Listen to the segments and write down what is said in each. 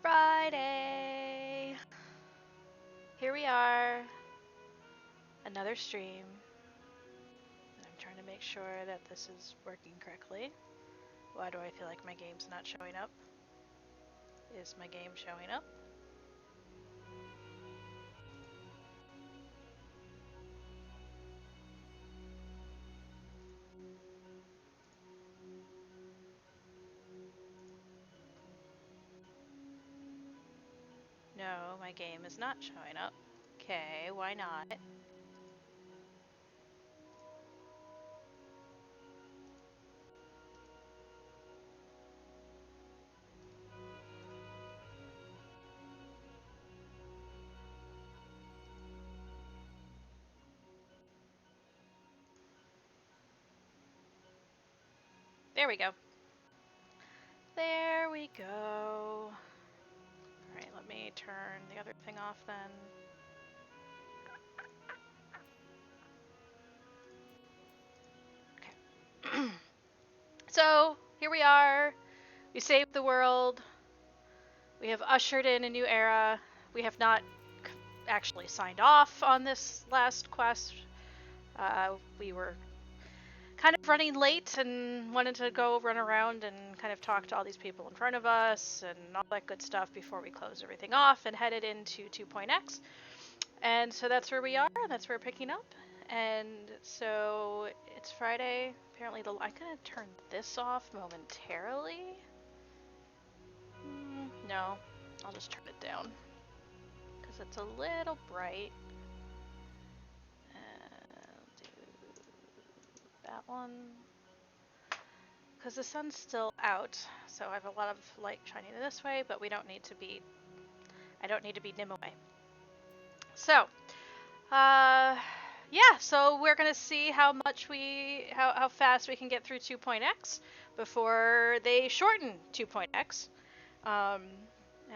Friday! Here we are. Another stream. I'm trying to make sure that this is working correctly. Why do I feel like my game's not showing up? Is my game showing up? No, my game is not showing up. Okay, why not? There we go. There we go. Alright, let me turn the other thing off then. Okay. So, here we are. We saved the world. We have ushered in a new era. We have not actually signed off on this last quest. We were kind of running late and wanted to go run around and kind of talk to all these people in front of us and all that good stuff before we closed everything off and headed into 2.x. And so that's where we are. That's where we're picking up. And so it's Friday. Apparently, I'm gonna turn this off momentarily. No, I'll just turn it down because it's a little bright. Do that one because the sun's still out, so I have a lot of light shining this way, but we don't need to be. I don't need to be dim away. So, yeah. So we're gonna see how fast we can get through 2.x before they shorten 2.x. And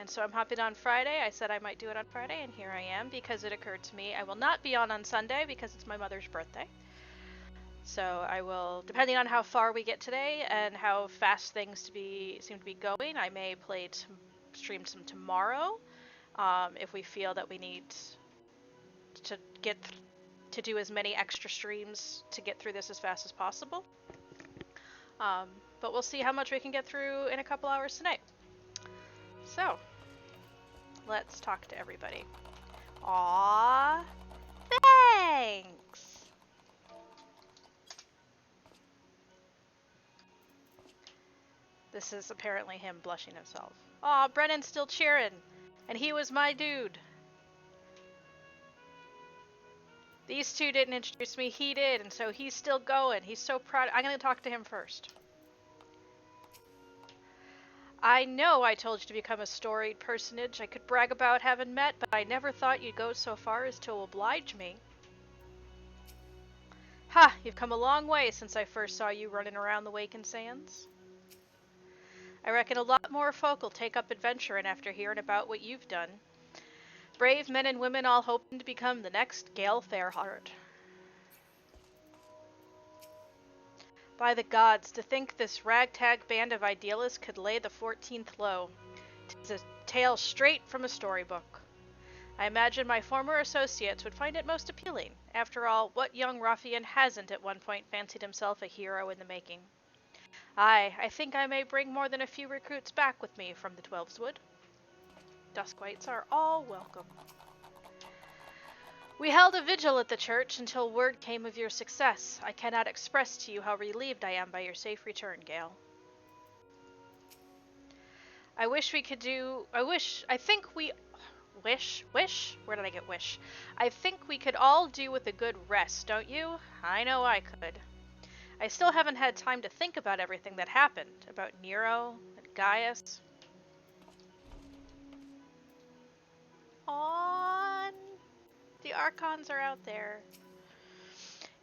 so I'm hopping on Friday. I said I might do it on Friday, and here I am because it occurred to me I will not be on Sunday because it's my mother's birthday. So I will, depending on how far we get today and how fast things seem to be going, I may stream some tomorrow if we feel that we need to do as many extra streams to get through this as fast as possible. But we'll see how much we can get through in a couple hours tonight. So, let's talk to everybody. Aww, thanks! This is apparently him blushing himself. Aw, Brennan's still cheering, and he was my dude. These two didn't introduce me, he did, and so he's still going. He's so proud. I'm gonna talk to him first. I know I told you to become a storied personage I could brag about having met, but I never thought you'd go so far as to oblige me. Ha! You've come a long way since I first saw you running around the Waken Sands. I reckon a lot more folk will take up adventuring after hearing about what you've done. Brave men and women all hoping to become the next Gale Fairheart. By the gods, to think this ragtag band of idealists could lay the 14th low. 'Tis a tale straight from a storybook. I imagine my former associates would find it most appealing. After all, what young ruffian hasn't at one point fancied himself a hero in the making? Aye, I think I may bring more than a few recruits back with me from the Twelveswood. Duskwights are all welcome. We held a vigil at the church until word came of your success. I cannot express to you how relieved I am by your safe return, Gale. Where did I get wish? I think we could all do with a good rest, don't you? I know I could. I still haven't had time to think about everything that happened, about Nero and Gaius. On. The Archons are out there.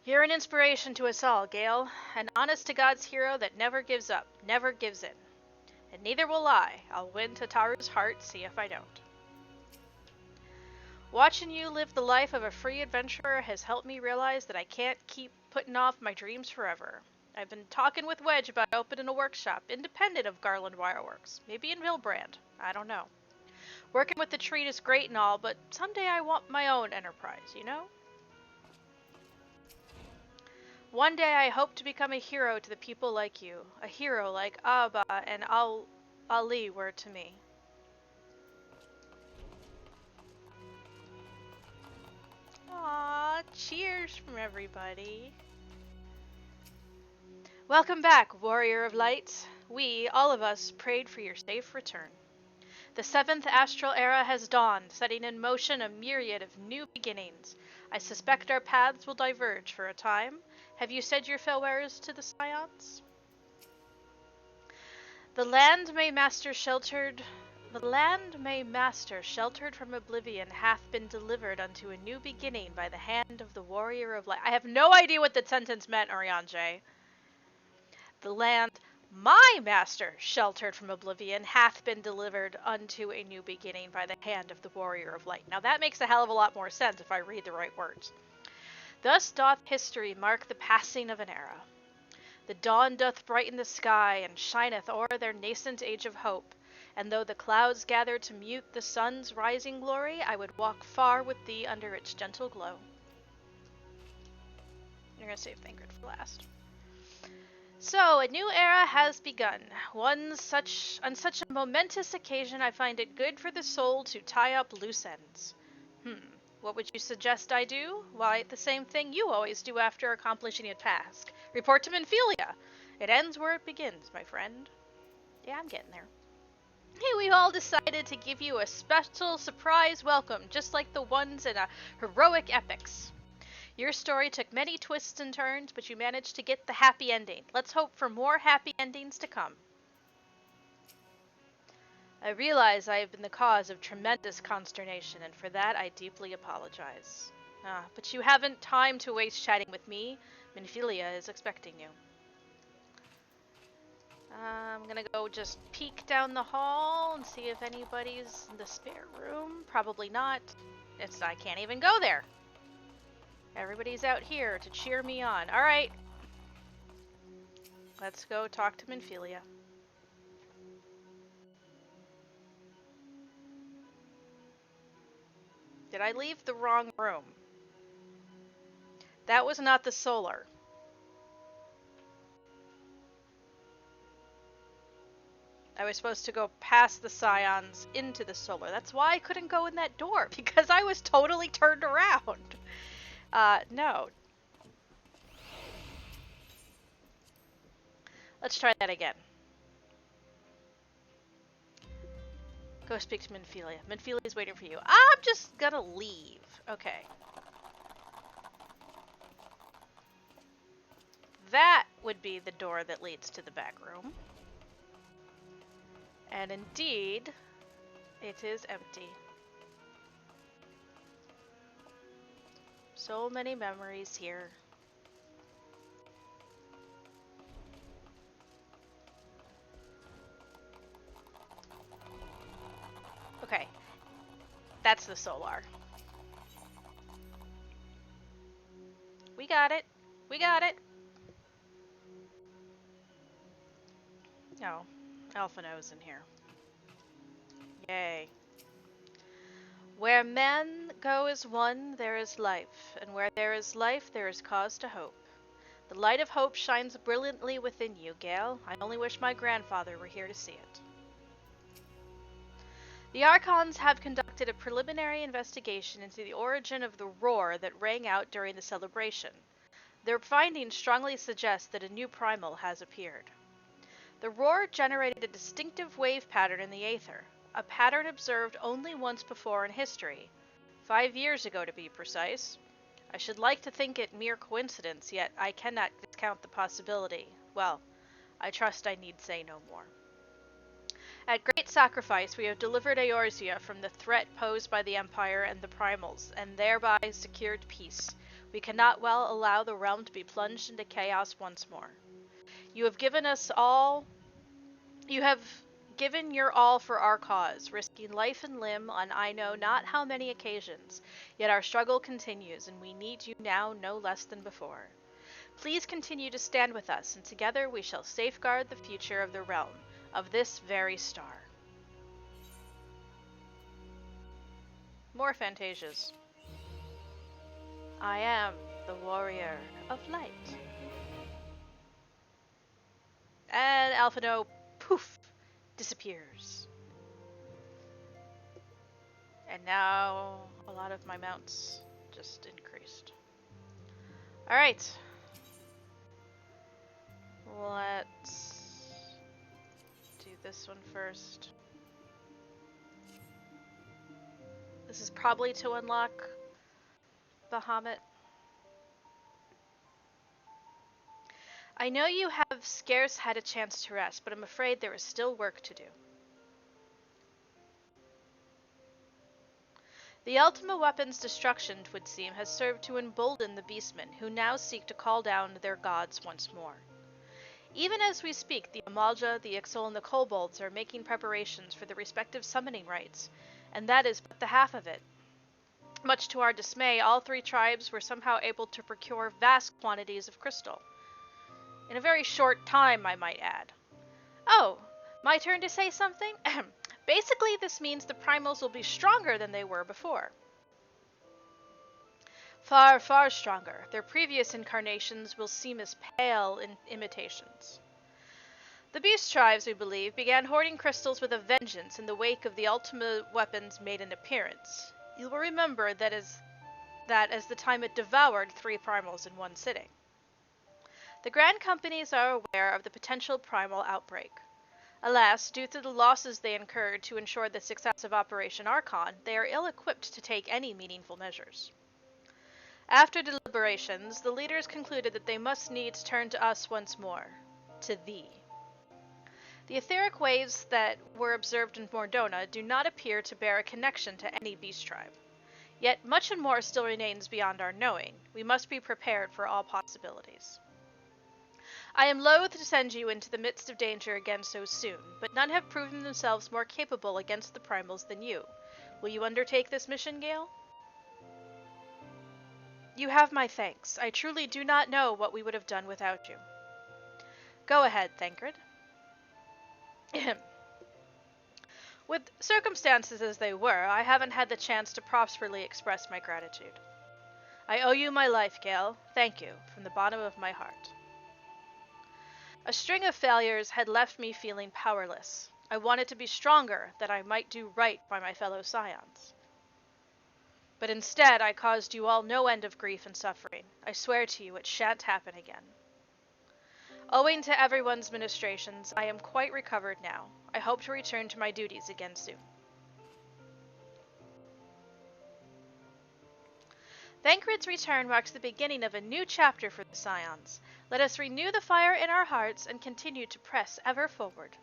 You're an inspiration to us all, Gale. An honest-to-God's hero that never gives up, never gives in. And neither will I. I'll win Tataru's heart, see if I don't. Watching you live the life of a free adventurer has helped me realize that I can't keep putting off my dreams forever. I've been talking with Wedge about opening a workshop, independent of Garland Wireworks. Maybe in Vilbrand. I don't know. Working with the treat is great and all, but someday I want my own enterprise, you know? One day I hope to become a hero to the people like you. A hero like Abba and Ali were to me. Aww, cheers from everybody. Welcome back, Warrior of Light. We, all of us, prayed for your safe return. The Seventh Astral Era has dawned, setting in motion a myriad of new beginnings. I suspect our paths will diverge for a time. Have you said your farewells to the Scions? The land may master sheltered from oblivion hath been delivered unto a new beginning by the hand of the Warrior of Light. I have no idea what that sentence meant, Oriange. The land my master sheltered from oblivion hath been delivered unto a new beginning by the hand of the Warrior of Light. Now that makes a hell of a lot more sense if I read the right words. Thus doth history mark the passing of an era. The dawn doth brighten the sky, and shineth o'er their nascent age of hope. And though the clouds gather to mute the sun's rising glory, I would walk far with thee under its gentle glow. I'm gonna save Thancred for last. So, a new era has begun. On such a momentous occasion, I find it good for the soul to tie up loose ends. What would you suggest I do? Why, the same thing you always do after accomplishing a task. Report to Minfilia. It ends where it begins, my friend. Yeah, I'm getting there. Hey, we all decided to give you a special surprise welcome, just like the ones in heroic epics. Your story took many twists and turns, but you managed to get the happy ending. Let's hope for more happy endings to come. I realize I have been the cause of tremendous consternation, and for that I deeply apologize. But you haven't time to waste chatting with me. Minfilia is expecting you. I'm gonna go just peek down the hall and see if anybody's in the spare room. Probably not. I can't even go there. Everybody's out here to cheer me on. Alright. Let's go talk to Minfilia. Did I leave the wrong room? That was not the solar. I was supposed to go past the Scions into the solar. That's why I couldn't go in that door, because I was totally turned around. No. Let's try that again. Go speak to Minfilia. Minfilia's waiting for you. I'm just gonna leave. Okay. That would be the door that leads to the back room. And indeed, it is empty. So many memories here. Okay. That's the solar. We got it. We got it. Oh, Alphinaud's in here. Yay. Where men go as one, there is life, and where there is life, there is cause to hope. The light of hope shines brilliantly within you, Gale. I only wish my grandfather were here to see it. The Archons have conducted a preliminary investigation into the origin of the roar that rang out during the celebration. Their findings strongly suggest that a new primal has appeared. The roar generated a distinctive wave pattern in the aether, a pattern observed only once before in history, 5 years ago to be precise. I should like to think it mere coincidence, yet I cannot discount the possibility. Well, I trust I need say no more. At great sacrifice, we have delivered Eorzea from the threat posed by the Empire and the Primals, and thereby secured peace. We cannot well allow the realm to be plunged into chaos once more. You have given your all for our cause, risking life and limb on I know not how many occasions, yet our struggle continues, and we need you now no less than before. Please continue to stand with us, and together we shall safeguard the future of the realm, of this very star. More fantasias. I am the warrior of light. And Alphinaud, poof, disappears. And now a lot of my mounts just increased. Alright. Let's do this one first. This is probably to unlock Bahamut. I know you have scarce had a chance to rest, but I'm afraid there is still work to do. The Ultima weapon's destruction, 'twould seem, has served to embolden the beastmen, who now seek to call down their gods once more. Even as we speak, the Amalja, the Ixol, and the Kobolds are making preparations for the respective summoning rites, and that is but the half of it. Much to our dismay, all three tribes were somehow able to procure vast quantities of crystal. In a very short time, I might add. Oh, my turn to say something? Basically, this means the primals will be stronger than they were before. Far, far stronger. Their previous incarnations will seem as pale imitations. The beast tribes, we believe, began hoarding crystals with a vengeance in the wake of the Ultima weapons made an appearance. You will remember that as the time it devoured 3 primals in one sitting. The Grand Companies are aware of the potential primal outbreak. Alas, due to the losses they incurred to ensure the success of Operation Archon, they are ill-equipped to take any meaningful measures. After deliberations, the leaders concluded that they must needs turn to us once more. To thee. The etheric waves that were observed in Mor Dhona do not appear to bear a connection to any beast tribe. Yet much and more still remains beyond our knowing. We must be prepared for all possibilities. I am loath to send you into the midst of danger again so soon, but none have proven themselves more capable against the primals than you. Will you undertake this mission, Gale? You have my thanks. I truly do not know what we would have done without you. Go ahead, Thancred. With circumstances as they were, I haven't had the chance to properly express my gratitude. I owe you my life, Gale. Thank you, from the bottom of my heart. A string of failures had left me feeling powerless. I wanted to be stronger, that I might do right by my fellow Scions. But instead, I caused you all no end of grief and suffering. I swear to you it shan't happen again. Owing to everyone's ministrations, I am quite recovered now. I hope to return to my duties again soon. Thancred's return marks the beginning of a new chapter for the Scions. Let us renew the fire in our hearts and continue to press ever forward.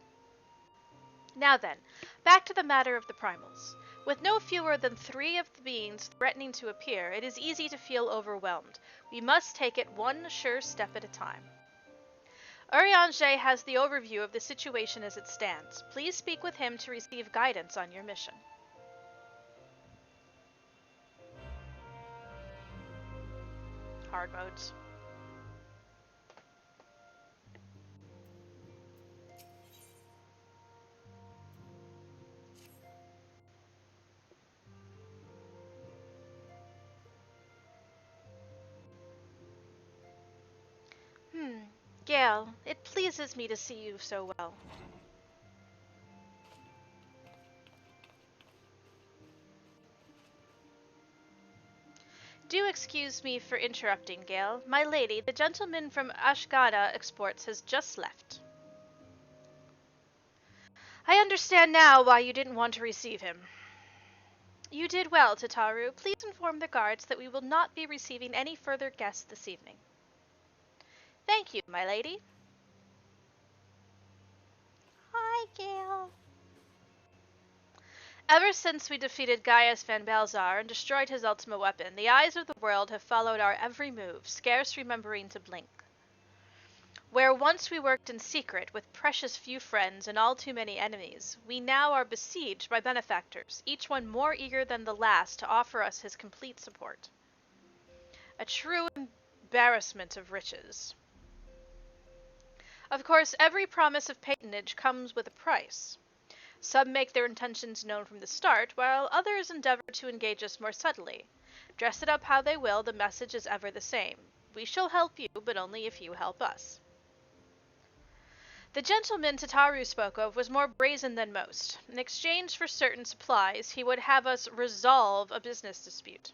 Now then, back to the matter of the primals. With no fewer than 3 of the beings threatening to appear, it is easy to feel overwhelmed. We must take it one sure step at a time. Urianger has the overview of the situation as it stands. Please speak with him to receive guidance on your mission. Hard modes. Gale, it pleases me to see you so well. Do excuse me for interrupting, Gale. My lady, the gentleman from Ashgana Exports has just left. I understand now why you didn't want to receive him. You did well, Tataru. Please inform the guards that we will not be receiving any further guests this evening. Thank you, my lady. Hi, Gale. Ever since we defeated Gaius van Balzar and destroyed his Ultima weapon, the eyes of the world have followed our every move, scarce remembering to blink. Where once we worked in secret, with precious few friends and all too many enemies, we now are besieged by benefactors, each one more eager than the last to offer us his complete support. A true embarrassment of riches. Of course, every promise of patronage comes with a price. Some make their intentions known from the start, while others endeavor to engage us more subtly. Dress it up how they will, the message is ever the same. We shall help you, but only if you help us. The gentleman Tataru spoke of was more brazen than most. In exchange for certain supplies, he would have us resolve a business dispute.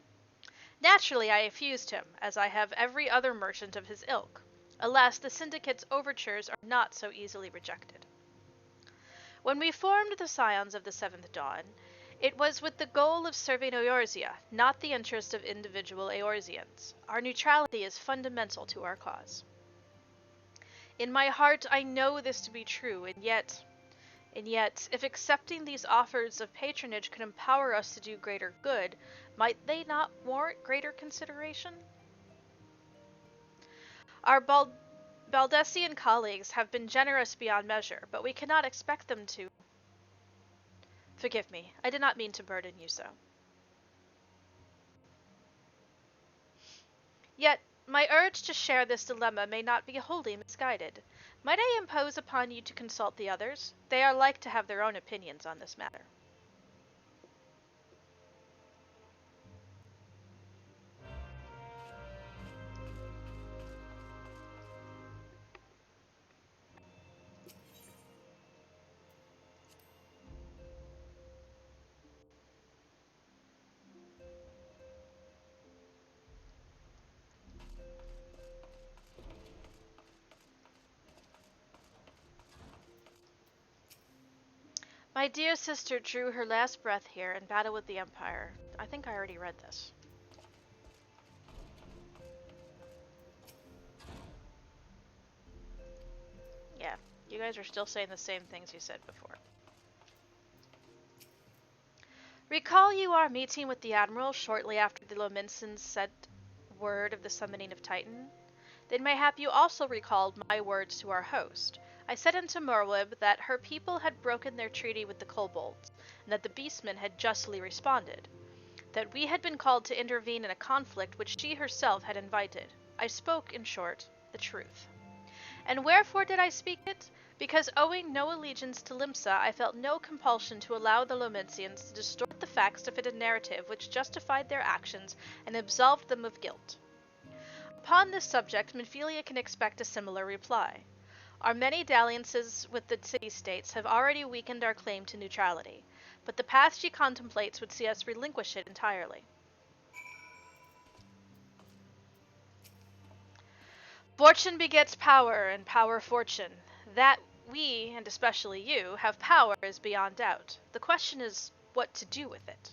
Naturally, I refused him, as I have every other merchant of his ilk. Alas, the syndicate's overtures are not so easily rejected. When we formed the Scions of the Seventh Dawn, it was with the goal of serving Eorzea, not the interest of individual Eorzeans. Our neutrality is fundamental to our cause. In my heart, I know this to be true, and yet, if accepting these offers of patronage could empower us to do greater good, might they not warrant greater consideration? Our Baldessian colleagues have been generous beyond measure, but we cannot expect them to. Forgive me, I did not mean to burden you so. Yet, my urge to share this dilemma may not be wholly misguided. Might I impose upon you to consult the others? They are like to have their own opinions on this matter. My dear sister drew her last breath here in battle with the Empire. I think I already read this. Yeah, you guys are still saying the same things you said before. Recall you our meeting with the Admiral shortly after the Lominsons sent word of the summoning of Titan? Then mayhap you also recalled my words to our host. I said unto Merwib that her people had broken their treaty with the kobolds, and that the beastmen had justly responded. That we had been called to intervene in a conflict which she herself had invited. I spoke, in short, the truth. And wherefore did I speak it? Because owing no allegiance to Limsa, I felt no compulsion to allow the Lomensians to distort the facts to fit a narrative which justified their actions and absolved them of guilt. Upon this subject, Minfilia can expect a similar reply. Our many dalliances with the city-states have already weakened our claim to neutrality, but the path she contemplates would see us relinquish it entirely. Fortune begets power, and power fortune. That we, and especially you, have power is beyond doubt. The question is what to do with it.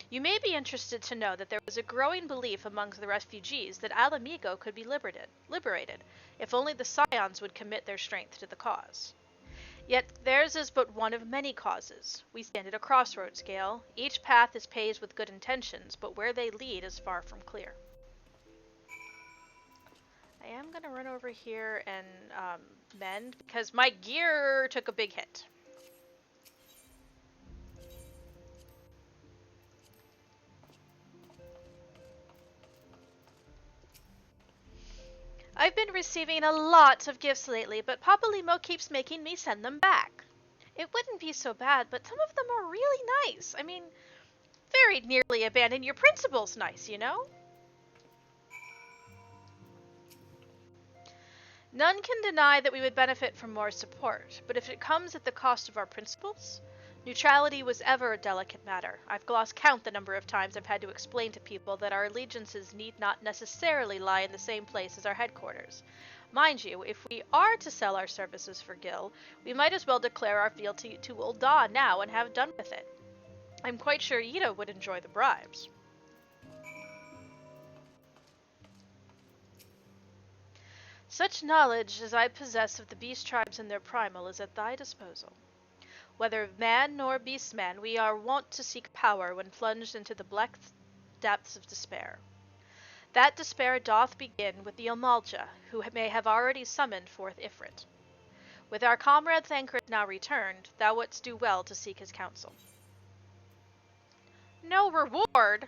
You may be interested to know that there was a growing belief among the refugees that Alamigo could be liberated, if only the Scions would commit their strength to the cause. Yet theirs is but one of many causes. We stand at a crossroads, Gale. Each path is paved with good intentions, but where they lead is far from clear. I am going to run over here and mend, because my gear took a big hit. I've been receiving a lot of gifts lately, but Papa Limo keeps making me send them back. It wouldn't be so bad, but some of them are really nice. I mean, very nearly abandon your principles nice, you know? None can deny that we would benefit from more support, but if it comes at the cost of our principles, neutrality was ever a delicate matter. I've lost count the number of times I've had to explain to people that our allegiances need not necessarily lie in the same place as our headquarters. Mind you, if we are to sell our services for Gil, we might as well declare our fealty to Ul'dah now and have done with it. I'm quite sure Ida would enjoy the bribes. Such knowledge as I possess of the beast tribes and their primal is at thy disposal. Whether man nor beastman, we are wont to seek power when plunged into the black depths of despair. That despair doth begin with the Amalja, who may have already summoned forth Ifrit. With our comrade Thancred now returned, thou wouldst do well to seek his counsel. No reward?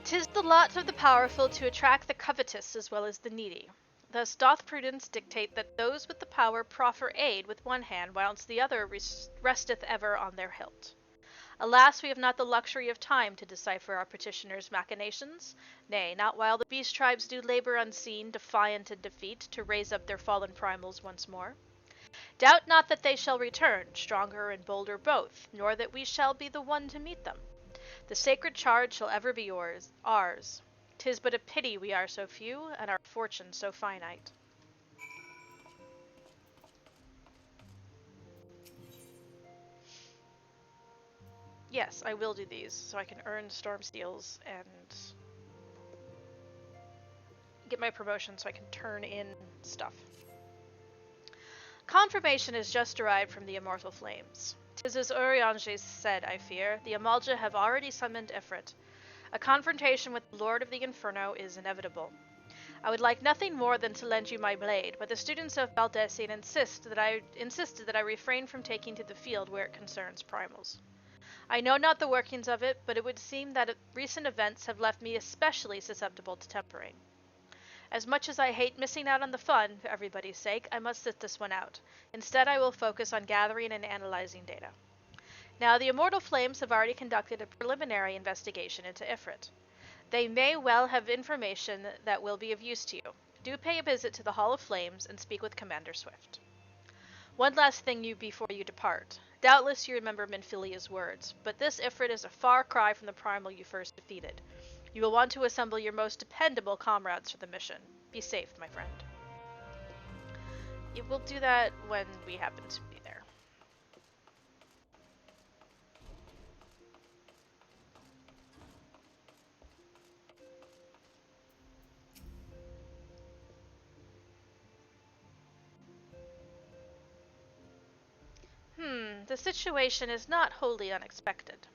'Tis the lot of the powerful to attract the covetous as well as the needy. Thus doth prudence dictate that those with the power proffer aid with one hand, whilst the other resteth ever on their hilt. Alas, we have not the luxury of time to decipher our petitioners' machinations, nay, not while the beast tribes do labor unseen, defiant in defeat, to raise up their fallen primals once more. Doubt not that they shall return, stronger and bolder both, nor that we shall be the one to meet them. The sacred charge shall ever be ours. 'Tis but a pity we are so few, and our fortune so finite. Yes, I will do these, so I can earn storm steals and get my promotion so I can turn in stuff. Confirmation is just derived from the immortal flames. 'Tis as Urianger said, I fear, the Amalja have already summoned Ifrit. A confrontation with the Lord of the Inferno is inevitable. I would like nothing more than to lend you my blade, but the students of Baldessian insisted that I refrain from taking to the field where it concerns primals. I know not the workings of it, but it would seem that recent events have left me especially susceptible to tempering. As much as I hate missing out on the fun, for everybody's sake, I must sit this one out. Instead, I will focus on gathering and analyzing data. Now, the Immortal Flames have already conducted a preliminary investigation into Ifrit. They may well have information that will be of use to you. Do pay a visit to the Hall of Flames and speak with Commander Swift. One last thing before you depart. Doubtless you remember Minfilia's words, but this Ifrit is a far cry from the primal you first defeated. You will want to assemble your most dependable comrades for the mission. Be safe, my friend. It will do that when we happen to be there. The situation is not wholly unexpected.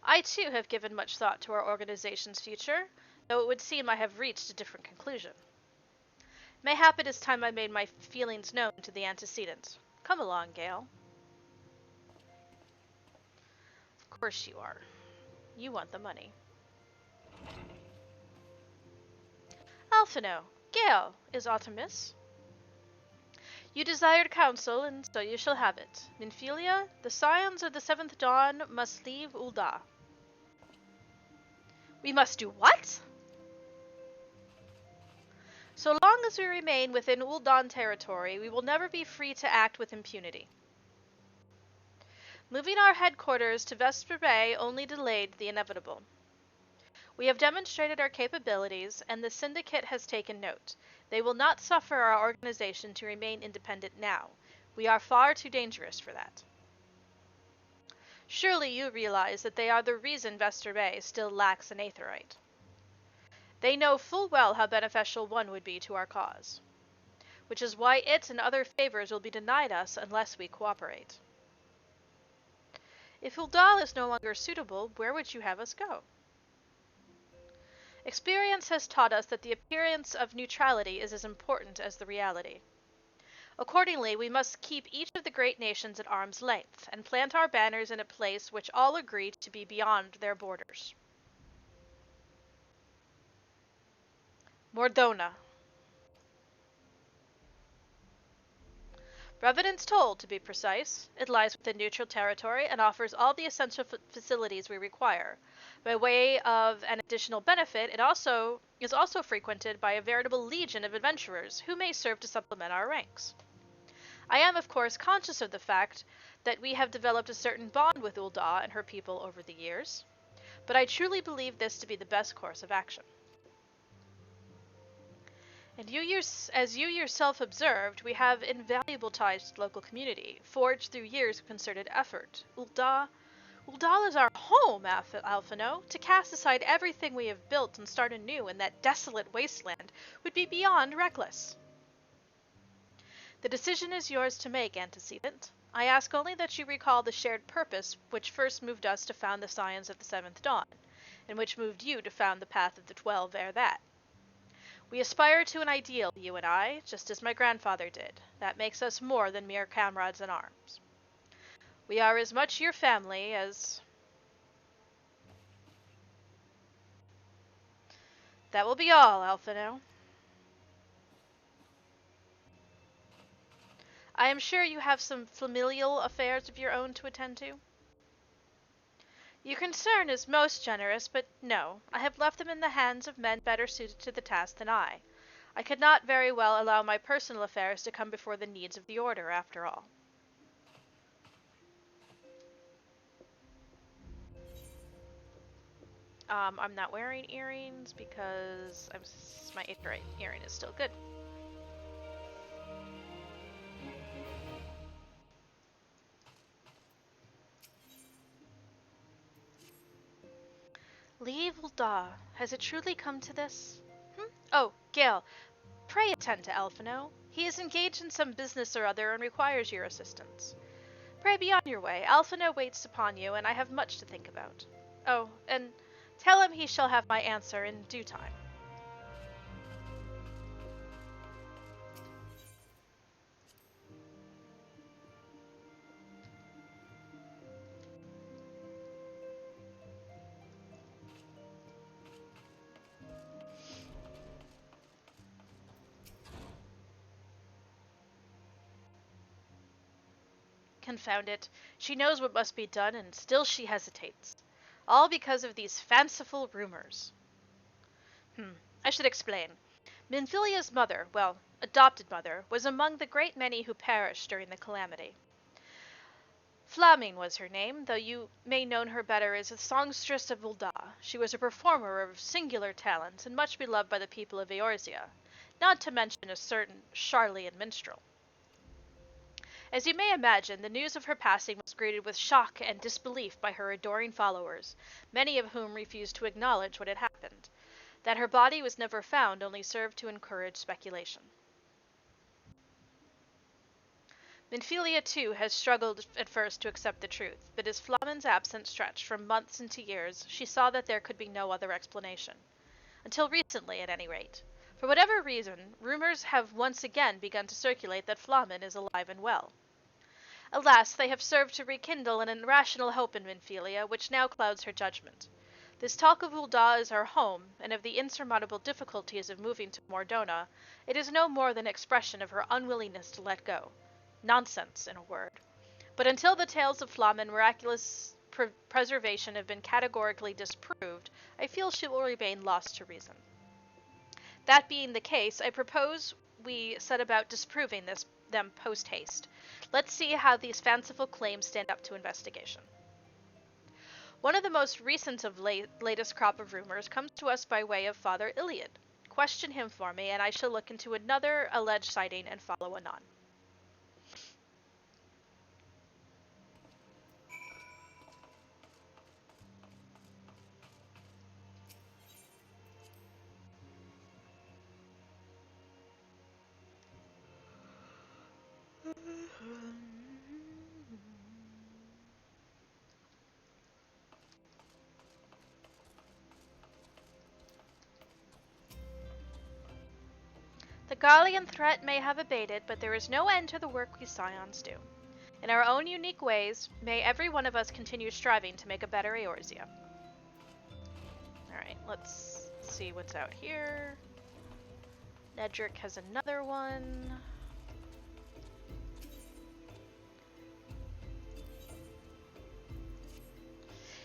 I too have given much thought to our organization's future, though it would seem I have reached a different conclusion. Mayhap it is time I made my feelings known to the antecedent. Come along, Gale. Of course you are. You want the money. Alphinaud, Gale, is aught amiss? You desired counsel, and so you shall have it. Minfilia, the Scions of the Seventh Dawn must leave Ul'dah. We must do what? So long as we remain within Ul'dah territory, we will never be free to act with impunity. Moving our headquarters to Vesper Bay only delayed the inevitable. We have demonstrated our capabilities, and the Syndicate has taken note. They will not suffer our organization to remain independent now. We are far too dangerous for that. Surely you realize that they are the reason Vesper Bay still lacks an Aetherite. They know full well how beneficial one would be to our cause, which is why it and other favors will be denied us unless we cooperate. If Ul'dah is no longer suitable, where would you have us go? Experience has taught us that the appearance of neutrality is as important as the reality. Accordingly, we must keep each of the great nations at arm's length, and plant our banners in a place which all agree to be beyond their borders. Mor Dhona. Revenant's told, to be precise. It lies within neutral territory and offers all the essential facilities we require. By way of an additional benefit, it is also frequented by a veritable legion of adventurers who may serve to supplement our ranks. I am, of course, conscious of the fact that we have developed a certain bond with Ul'dah and her people over the years, but I truly believe this to be the best course of action. And as you yourself observed, we have invaluable ties to the local community, forged through years of concerted effort. Ul'dah is our home, Alphinaud. To cast aside everything we have built and start anew in that desolate wasteland would be beyond reckless. The decision is yours to make, antecedent. I ask only that you recall the shared purpose which first moved us to found the Scions of the Seventh Dawn, and which moved you to found the Path of the 12 ere that. We aspire to an ideal, you and I, just as my grandfather did. That makes us more than mere comrades in arms. We are as much your family as... That will be all, Alphinaud. I am sure you have some familial affairs of your own to attend to. Your concern is most generous, but no, I have left them in the hands of men better suited to the task than I. I could not very well allow my personal affairs to come before the needs of the Order, after all. I'm not wearing earrings because my right earring is still good. Leave Ul'dah. Has it truly come to this? Oh, Gale, pray attend to Alphinaud. He is engaged in some business or other and requires your assistance. Pray be on your way. Alphinaud waits upon you, and I have much to think about. Oh, and tell him he shall have my answer in due time. Confound it. She knows what must be done, and still she hesitates. All because of these fanciful rumors. I should explain. Minfilia's mother, well, adopted mother, was among the great many who perished during the calamity. Flaming was her name, though you may know her better as the songstress of Ul'dah. She was a performer of singular talents, and much beloved by the people of Eorzea, not to mention a certain Charlian minstrel. As you may imagine, the news of her passing was greeted with shock and disbelief by her adoring followers, many of whom refused to acknowledge what had happened. That her body was never found only served to encourage speculation. Minfilia, too, has struggled at first to accept the truth, but as Flamin's absence stretched from months into years, she saw that there could be no other explanation. Until recently, at any rate. For whatever reason, rumors have once again begun to circulate that Flamin is alive and well. Alas, they have served to rekindle an irrational hope in Minfilia, which now clouds her judgment. This talk of Ul'dah as our home, and of the insurmountable difficulties of moving to Mor Dhona, it is no more than expression of her unwillingness to let go. Nonsense, in a word. But until the tales of Flamin's miraculous preservation have been categorically disproved, I feel she will remain lost to reason. That being the case, I propose we set about disproving them post-haste. Let's see how these fanciful claims stand up to investigation. One of the most recent of latest crop of rumors comes to us by way of Father Iliad. Question him for me, and I shall look into another alleged sighting and follow anon. The Galean threat may have abated, but there is no end to the work we Scions do. In our own unique ways, may every one of us continue striving to make a better Eorzea. Alright, let's see what's out here. Nedrick has another one.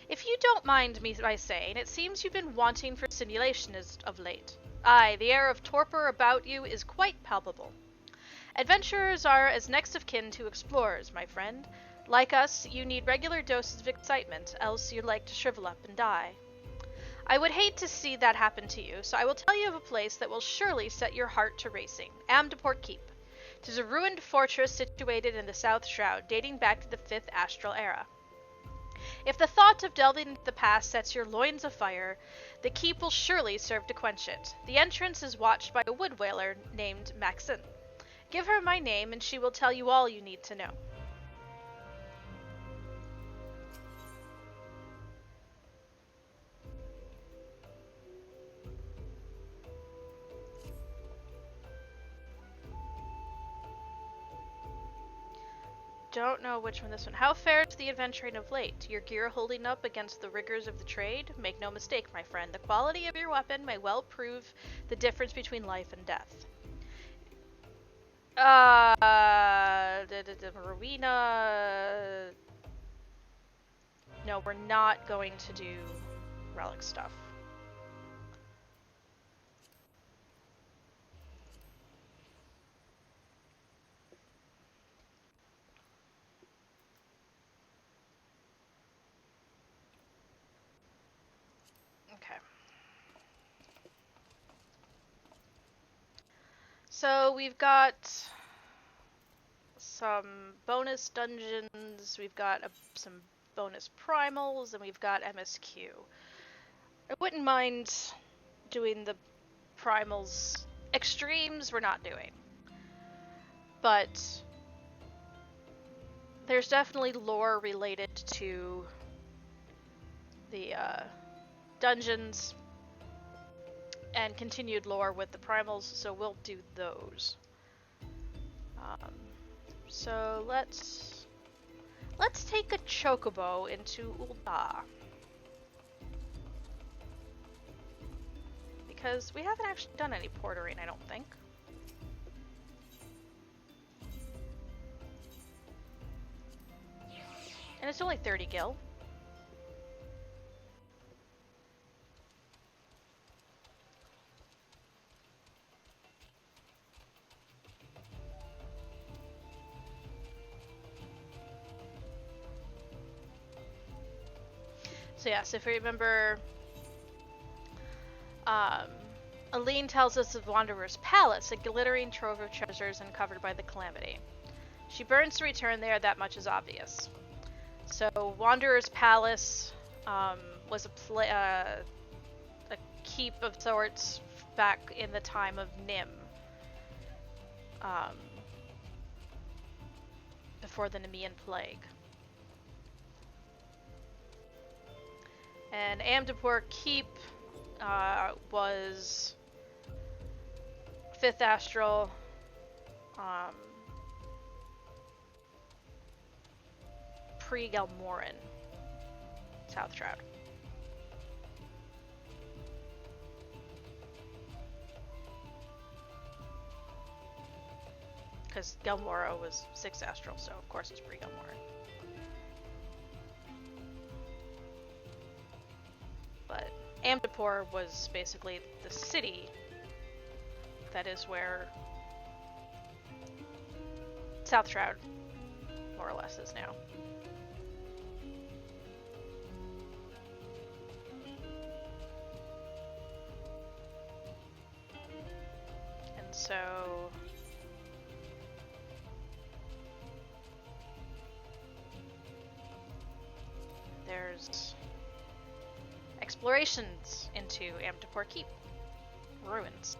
If you don't mind me by saying, it seems you've been wanting for simulation of late. Aye, the air of torpor about you is quite palpable. Adventurers are as next of kin to explorers, my friend. Like us, you need regular doses of excitement, else you're like to shrivel up and die. I would hate to see that happen to you, so I will tell you of a place that will surely set your heart to racing, Amdaport Keep. 'Tis a ruined fortress situated in the South Shroud, dating back to the 5th Astral Era. If the thought of delving into the past sets your loins afire, the keep will surely serve to quench it. The entrance is watched by a wood whaler named Maxine. Give her my name, and she will tell you all you need to know. Don't know which one this one. How fares the adventuring of late? Your gear holding up against the rigors of the trade? Make no mistake, my friend, the quality of your weapon may well prove the difference between life and death. The Rowena. No, we're not going to do relic stuff. Okay. So we've got some bonus dungeons, we've got some bonus primals, and we've got MSQ. I wouldn't mind doing the primals. Extremes we're not doing. But there's definitely lore related to the dungeons and continued lore with the primals, so we'll do those. So let's take a chocobo into Ul'dah. Because we haven't actually done any portering, I don't think. And it's only 30 gil. So yes, if you remember, Aline tells us of Wanderer's Palace, a glittering trove of treasures uncovered by the Calamity. She burns to return there, that much is obvious. So Wanderer's Palace was a keep of sorts back in the time of Nim. Before the Nemean Plague. And Amdapur Keep was 5th Astral, pre-Gelmorin, South Shroud. Because Gelmora was 6th Astral, so of course it's pre-Gelmorin. But Amdapur was basically the city that is where South Shroud more or less is now. And so there's explorations into Amdapur Keep ruins.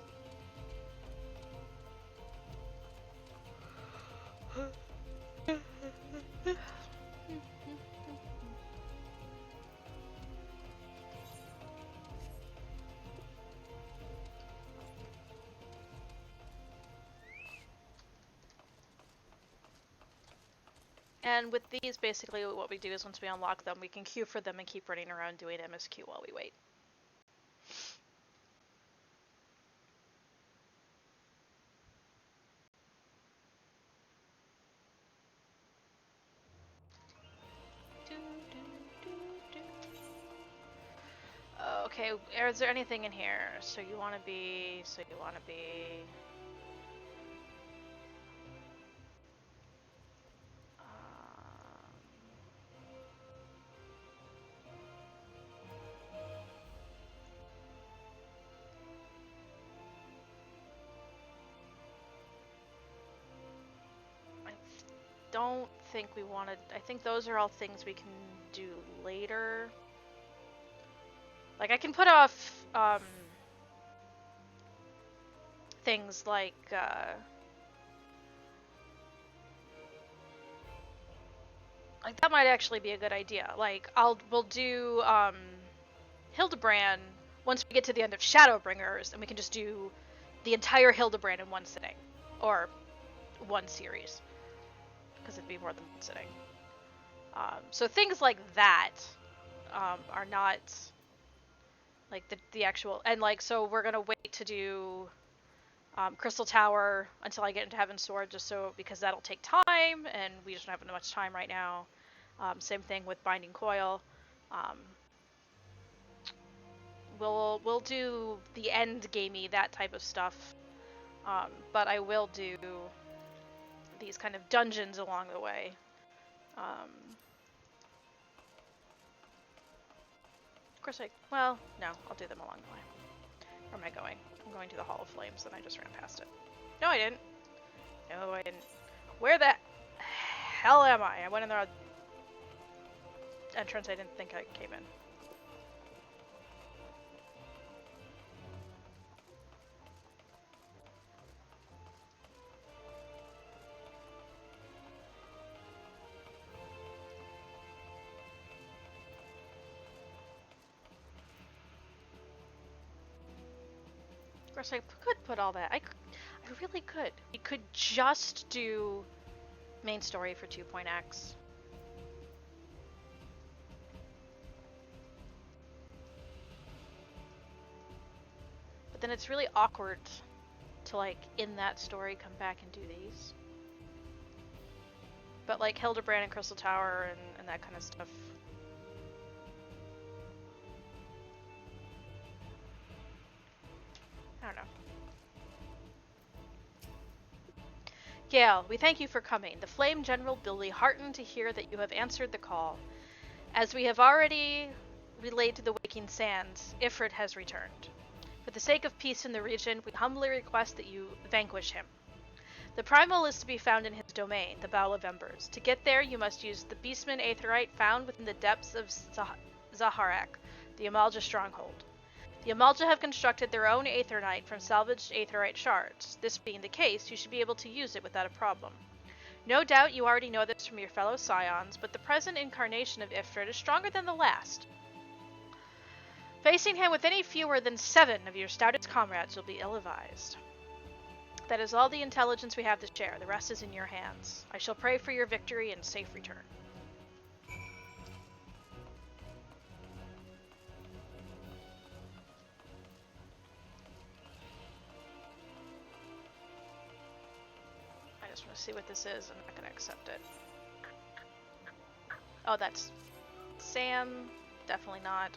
And with these, basically what we do is once we unlock them, we can queue for them and keep running around doing MSQ while we wait. Okay, is there anything in here? So you want to be... don't think we want to... I think those are all things we can do later. Like, I can put off, things like, like, that might actually be a good idea. Like, we'll do, Hildebrand once we get to the end of Shadowbringers, and we can just do the entire Hildebrand in one sitting. Or one series. Because it'd be more than one sitting. So things like that, are not... like the actual, and like, so we're gonna wait to do Crystal Tower until I get into Heaven's Sword, just so because that'll take time, and we just don't have much time right now. Same thing with Binding Coil. Um, we'll do the end gamey, that type of stuff, but I will do these kind of dungeons along the way. Of course, well, no, I'll do them along the way. Where am I going? I'm going to the Hall of Flames, and I just ran past it. No, I didn't. No, I didn't. Where the hell am I? I went in the entrance I didn't think I came in. Of course, I could put all that. I really could. We could just do main story for 2.x. But then it's really awkward to, like, in that story come back and do these. But, like, Hildebrand and Crystal Tower and that kind of stuff. I don't know. Gale, we thank you for coming. The Flame General will be heartened to hear that you have answered the call. As we have already relayed to the Waking Sands, Ifrit has returned. For the sake of peace in the region, we humbly request that you vanquish him. The Primal is to be found in his domain, the Bowl of Embers. To get there, you must use the Beastman Aetherite found within the depths of Zaharak, the Amalja stronghold. The Amalja have constructed their own Aetherite from salvaged Aetherite shards. This being the case, you should be able to use it without a problem. No doubt you already know this from your fellow Scions, but the present incarnation of Ifrit is stronger than the last. Facing him with any fewer than 7 of your stoutest comrades will be ill-advised. That is all the intelligence we have to share. The rest is in your hands. I shall pray for your victory and safe return. I just want to see what this is. I'm not going to accept it. Oh, that's Sam. Definitely not.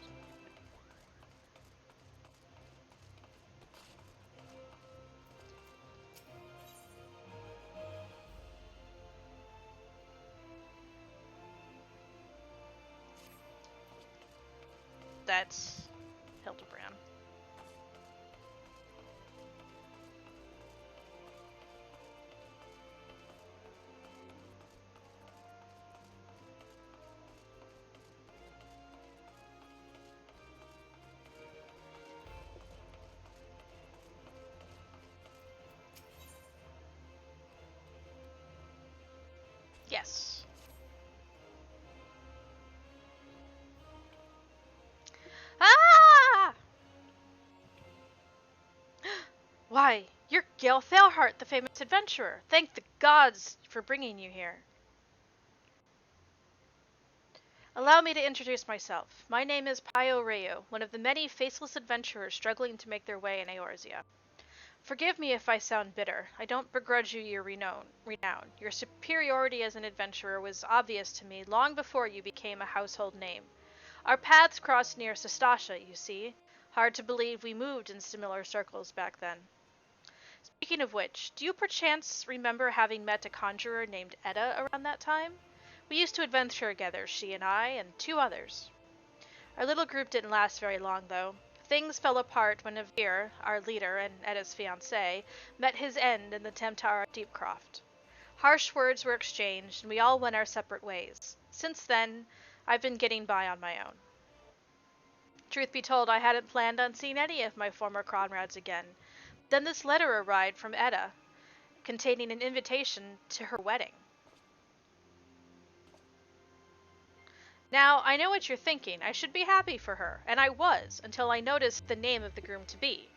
That's Hildebrand. Yes. Ah! Why, you're Gale Thalhart, the famous adventurer. Thank the gods for bringing you here. Allow me to introduce myself. My name is Pio Reu, one of the many faceless adventurers struggling to make their way in Eorzea. Forgive me if I sound bitter. I don't begrudge you your renown. Your superiority as an adventurer was obvious to me long before you became a household name. Our paths crossed near Sestasha, you see. Hard to believe we moved in similar circles back then. Speaking of which, do you perchance remember having met a conjurer named Edda around that time? We used to adventure together, she and I, and 2 others. Our little group didn't last very long, though. Things fell apart when Avir, our leader and Edda's fiancé, met his end in the Temtara Deepcroft. Harsh words were exchanged, and we all went our separate ways. Since then, I've been getting by on my own. Truth be told, I hadn't planned on seeing any of my former comrades again. Then this letter arrived from Edda, containing an invitation to her wedding. Now, I know what you're thinking. I should be happy for her, and I was, until I noticed the name of the groom-to-be.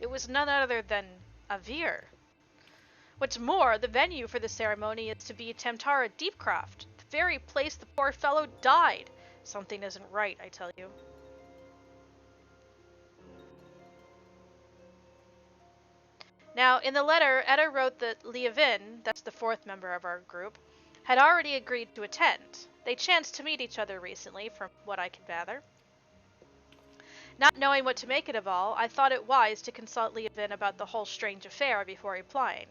It was none other than Avir. What's more, the venue for the ceremony is to be Temtara Deepcroft, the very place the poor fellow died. Something isn't right, I tell you. Now, in the letter, Etta wrote that Leovin, that's the fourth member of our group, had already agreed to attend. They chanced to meet each other recently, from what I can gather. Not knowing what to make it of all, I thought it wise to consult Leovin about the whole strange affair before replying.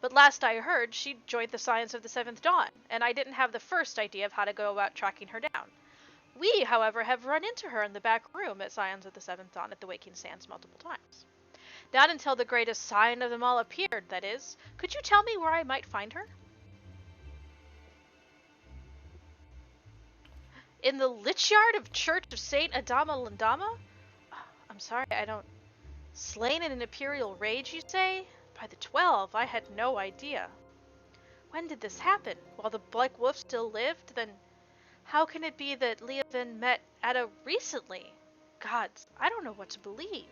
But last I heard, she'd joined the Scions of the Seventh Dawn, and I didn't have the first idea of how to go about tracking her down. We, however, have run into her in the back room at Scions of the Seventh Dawn at the Waking Sands multiple times. Not until the greatest scion of them all appeared, that is. Could you tell me where I might find her? In the lich yard of Church of Saint Adama Landama? I'm sorry, I don't... Slain in an imperial rage, you say? By the 12, I had no idea. When did this happen? While the Black Wolf still lived? Then how can it be that Leovin met Etta recently? Gods, I don't know what to believe.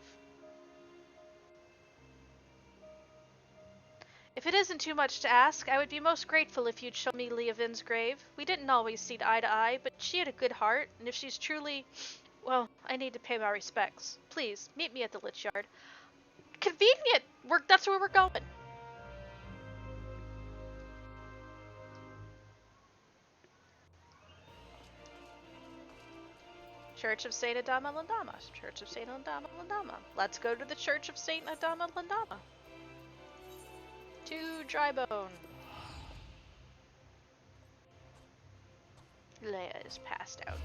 If it isn't too much to ask, I would be most grateful if you'd show me Leovin's grave. We didn't always see eye to eye, but she had a good heart, and if she's truly... Well, I need to pay my respects. Please, meet me at the Lich Yard. Convenient! That's where we're going. Church of Saint Adama Landama. Church of Saint Adama Landama. Let's go to the Church of Saint Adama Landama. To Drybone. Leia is passed out.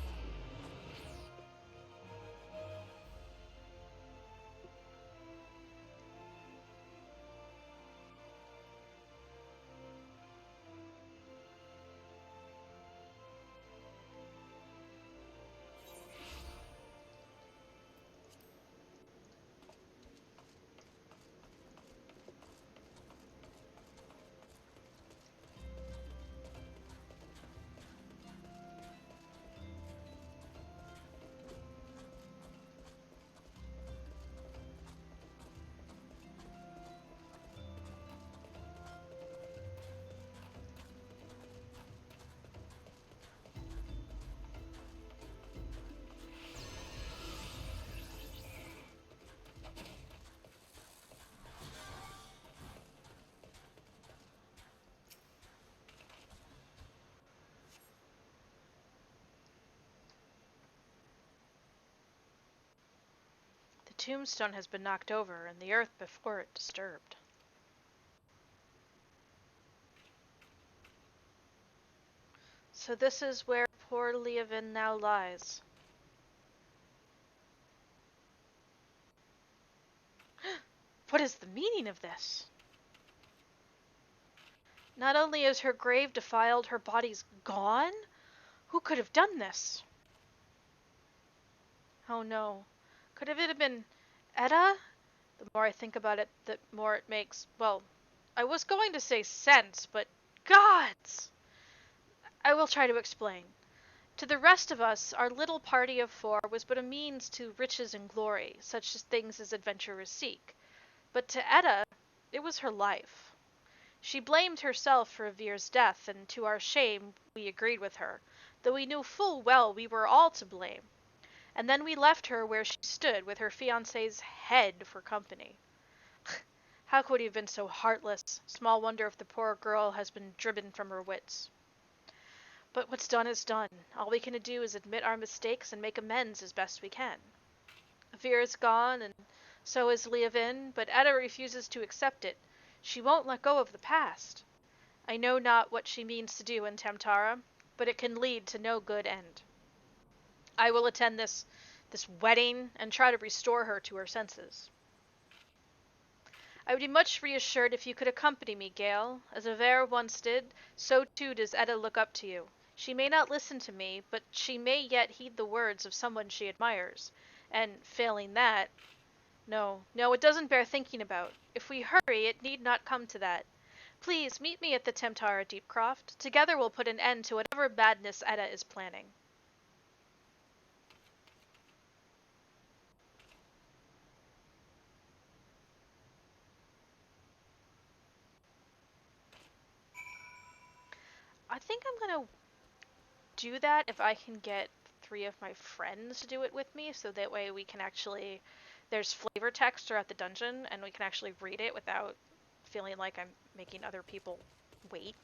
The tombstone has been knocked over and the earth before it disturbed. So this is where poor Leovin now lies. What is the meaning of this? Not only is her grave defiled, her body's gone? Who could have done this? Oh no. Could have it been Etta? The more I think about it, the more it makes, well, I was going to say sense, but gods! I will try to explain. To the rest of us, our little party of 4 was but a means to riches and glory, such as things as adventurers seek. But to Etta, it was her life. She blamed herself for Avir's death, and to our shame, we agreed with her, though we knew full well we were all to blame. And then we left her where she stood, with her fiancé's head for company. How could he have been so heartless? Small wonder if the poor girl has been driven from her wits. But what's done is done. All we can do is admit our mistakes and make amends as best we can. Avir is gone, and so is Leovin, but Etta refuses to accept it. She won't let go of the past. I know not what she means to do in Tamtara, but it can lead to no good end. I will attend this wedding and try to restore her to her senses. I would be much reassured if you could accompany me, Gale. As Avir once did, so too does Etta look up to you. She may not listen to me, but she may yet heed the words of someone she admires. And failing that... No, it doesn't bear thinking about. If we hurry, it need not come to that. Please, meet me at the Tamtara Deepcroft. Together we'll put an end to whatever madness Etta is planning. I think I'm gonna do that if I can get 3 of my friends to do it with me, so that way we can actually... There's flavor text throughout the dungeon, and we can actually read it without feeling like I'm making other people wait.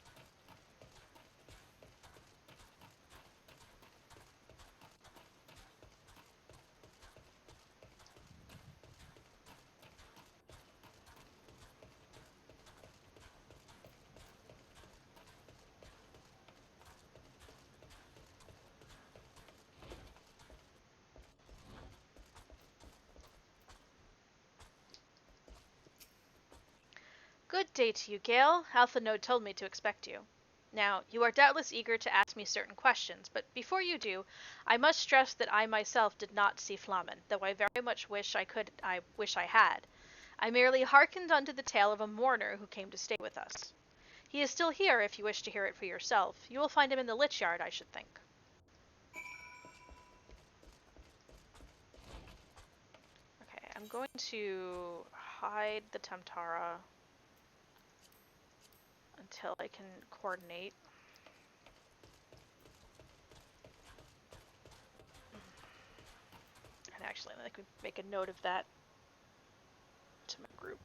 Good day to you, Gale. Alphinaud told me to expect you. Now, you are doubtless eager to ask me certain questions, but before you do, I must stress that I myself did not see Flamen, though I very much wish I had. I merely hearkened unto the tale of a mourner who came to stay with us. He is still here if you wish to hear it for yourself. You will find him in the Lich Yard, I should think. Okay, I'm going to hide the Temtara until I can coordinate. And actually, I could make a note of that to my group.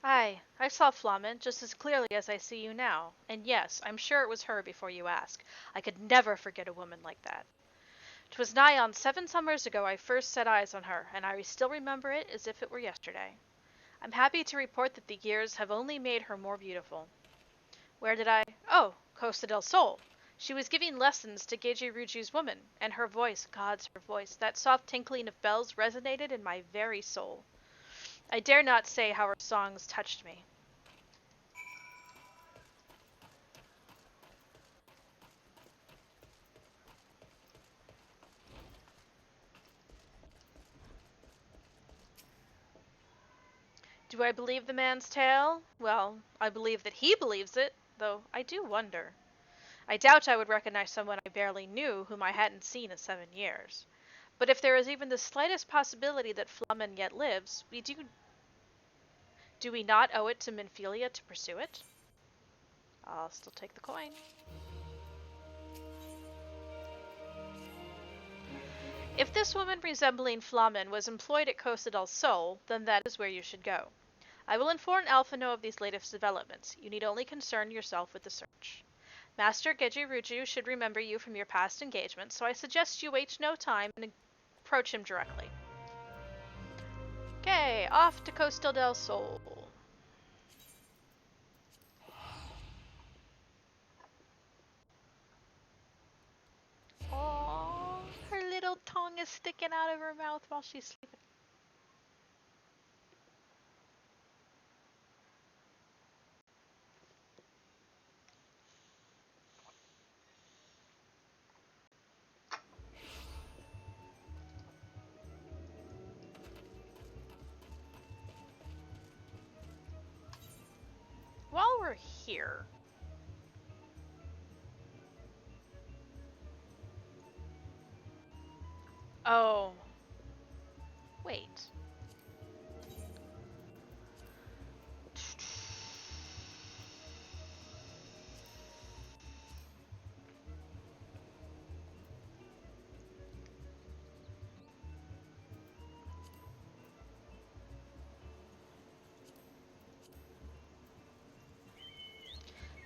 Aye, I saw Flamen just as clearly as I see you now, and yes, I'm sure it was her before you ask. I could never forget a woman like that. 'Twas nigh on 7 summers ago I first set eyes on her, and I still remember it as if it were yesterday. I'm happy to report that the years have only made her more beautiful. Where did I? Oh, Costa del Sol. She was giving lessons to Geiji Ruju's woman, and her voice, God's her voice, that soft tinkling of bells resonated in my very soul. I dare not say how her songs touched me. Do I believe the man's tale? Well, I believe that he believes it, though I do wonder. I doubt I would recognize someone I barely knew whom I hadn't seen in 7 years. But if there is even the slightest possibility that Flamen yet lives, do we not owe it to Minfilia to pursue it? I'll still take the coin. If this woman resembling Flamen was employed at Costa del Sol, then that is where you should go. I will inform Alphinaud of these latest developments. You need only concern yourself with the search. Master Geji should remember you from your past engagement, so I suggest you waste no time and approach him directly. Okay, off to Costa del Sol. Aww, her little tongue is sticking out of her mouth while she's sleeping. While we're here, oh, wait.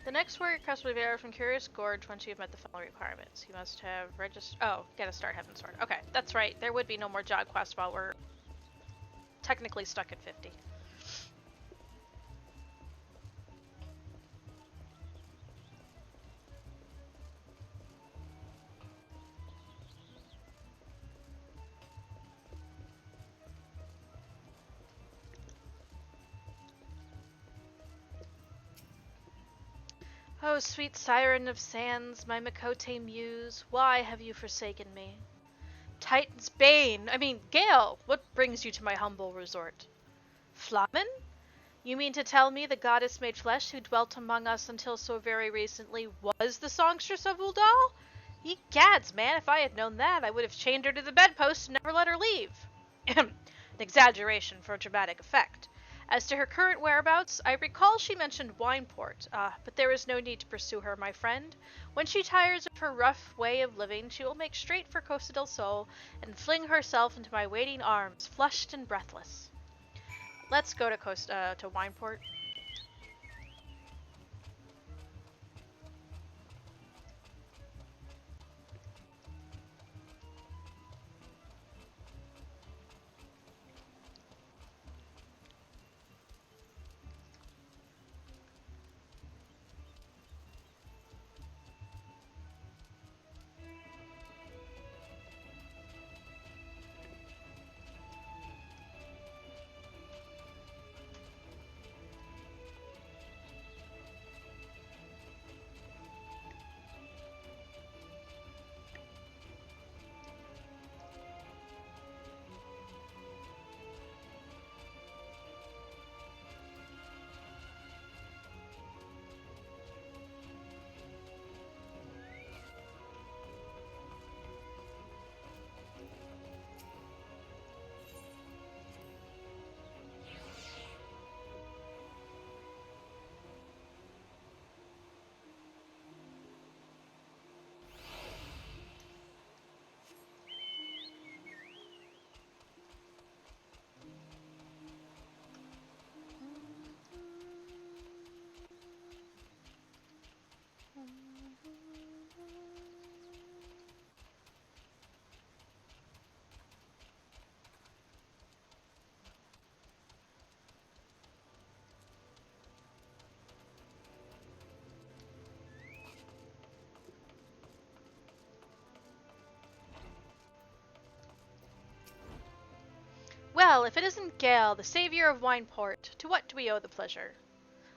The next warrior quest will be available from Curious Gorge once you've met the following requirements. You must have registered. Oh, gotta start Heaven Sword. Okay, that's right. There would be no more job quests while we're technically stuck at 50. Oh, sweet siren of sands, my Makote muse, why have you forsaken me? Titan's bane! Gale! What brings you to my humble resort? Flamen? You mean to tell me the goddess made flesh who dwelt among us until so very recently was the songstress of Uldal? Ye gads, man, if I had known that, I would have chained her to the bedpost and never let her leave. An exaggeration for dramatic effect. As to her current whereabouts, I recall she mentioned Wineport, but there is no need to pursue her, my friend. When she tires of her rough way of living, she will make straight for Costa del Sol and fling herself into my waiting arms, flushed and breathless. Let's go to Wineport. Well, if it isn't Gale, the savior of Wineport, to what do we owe the pleasure?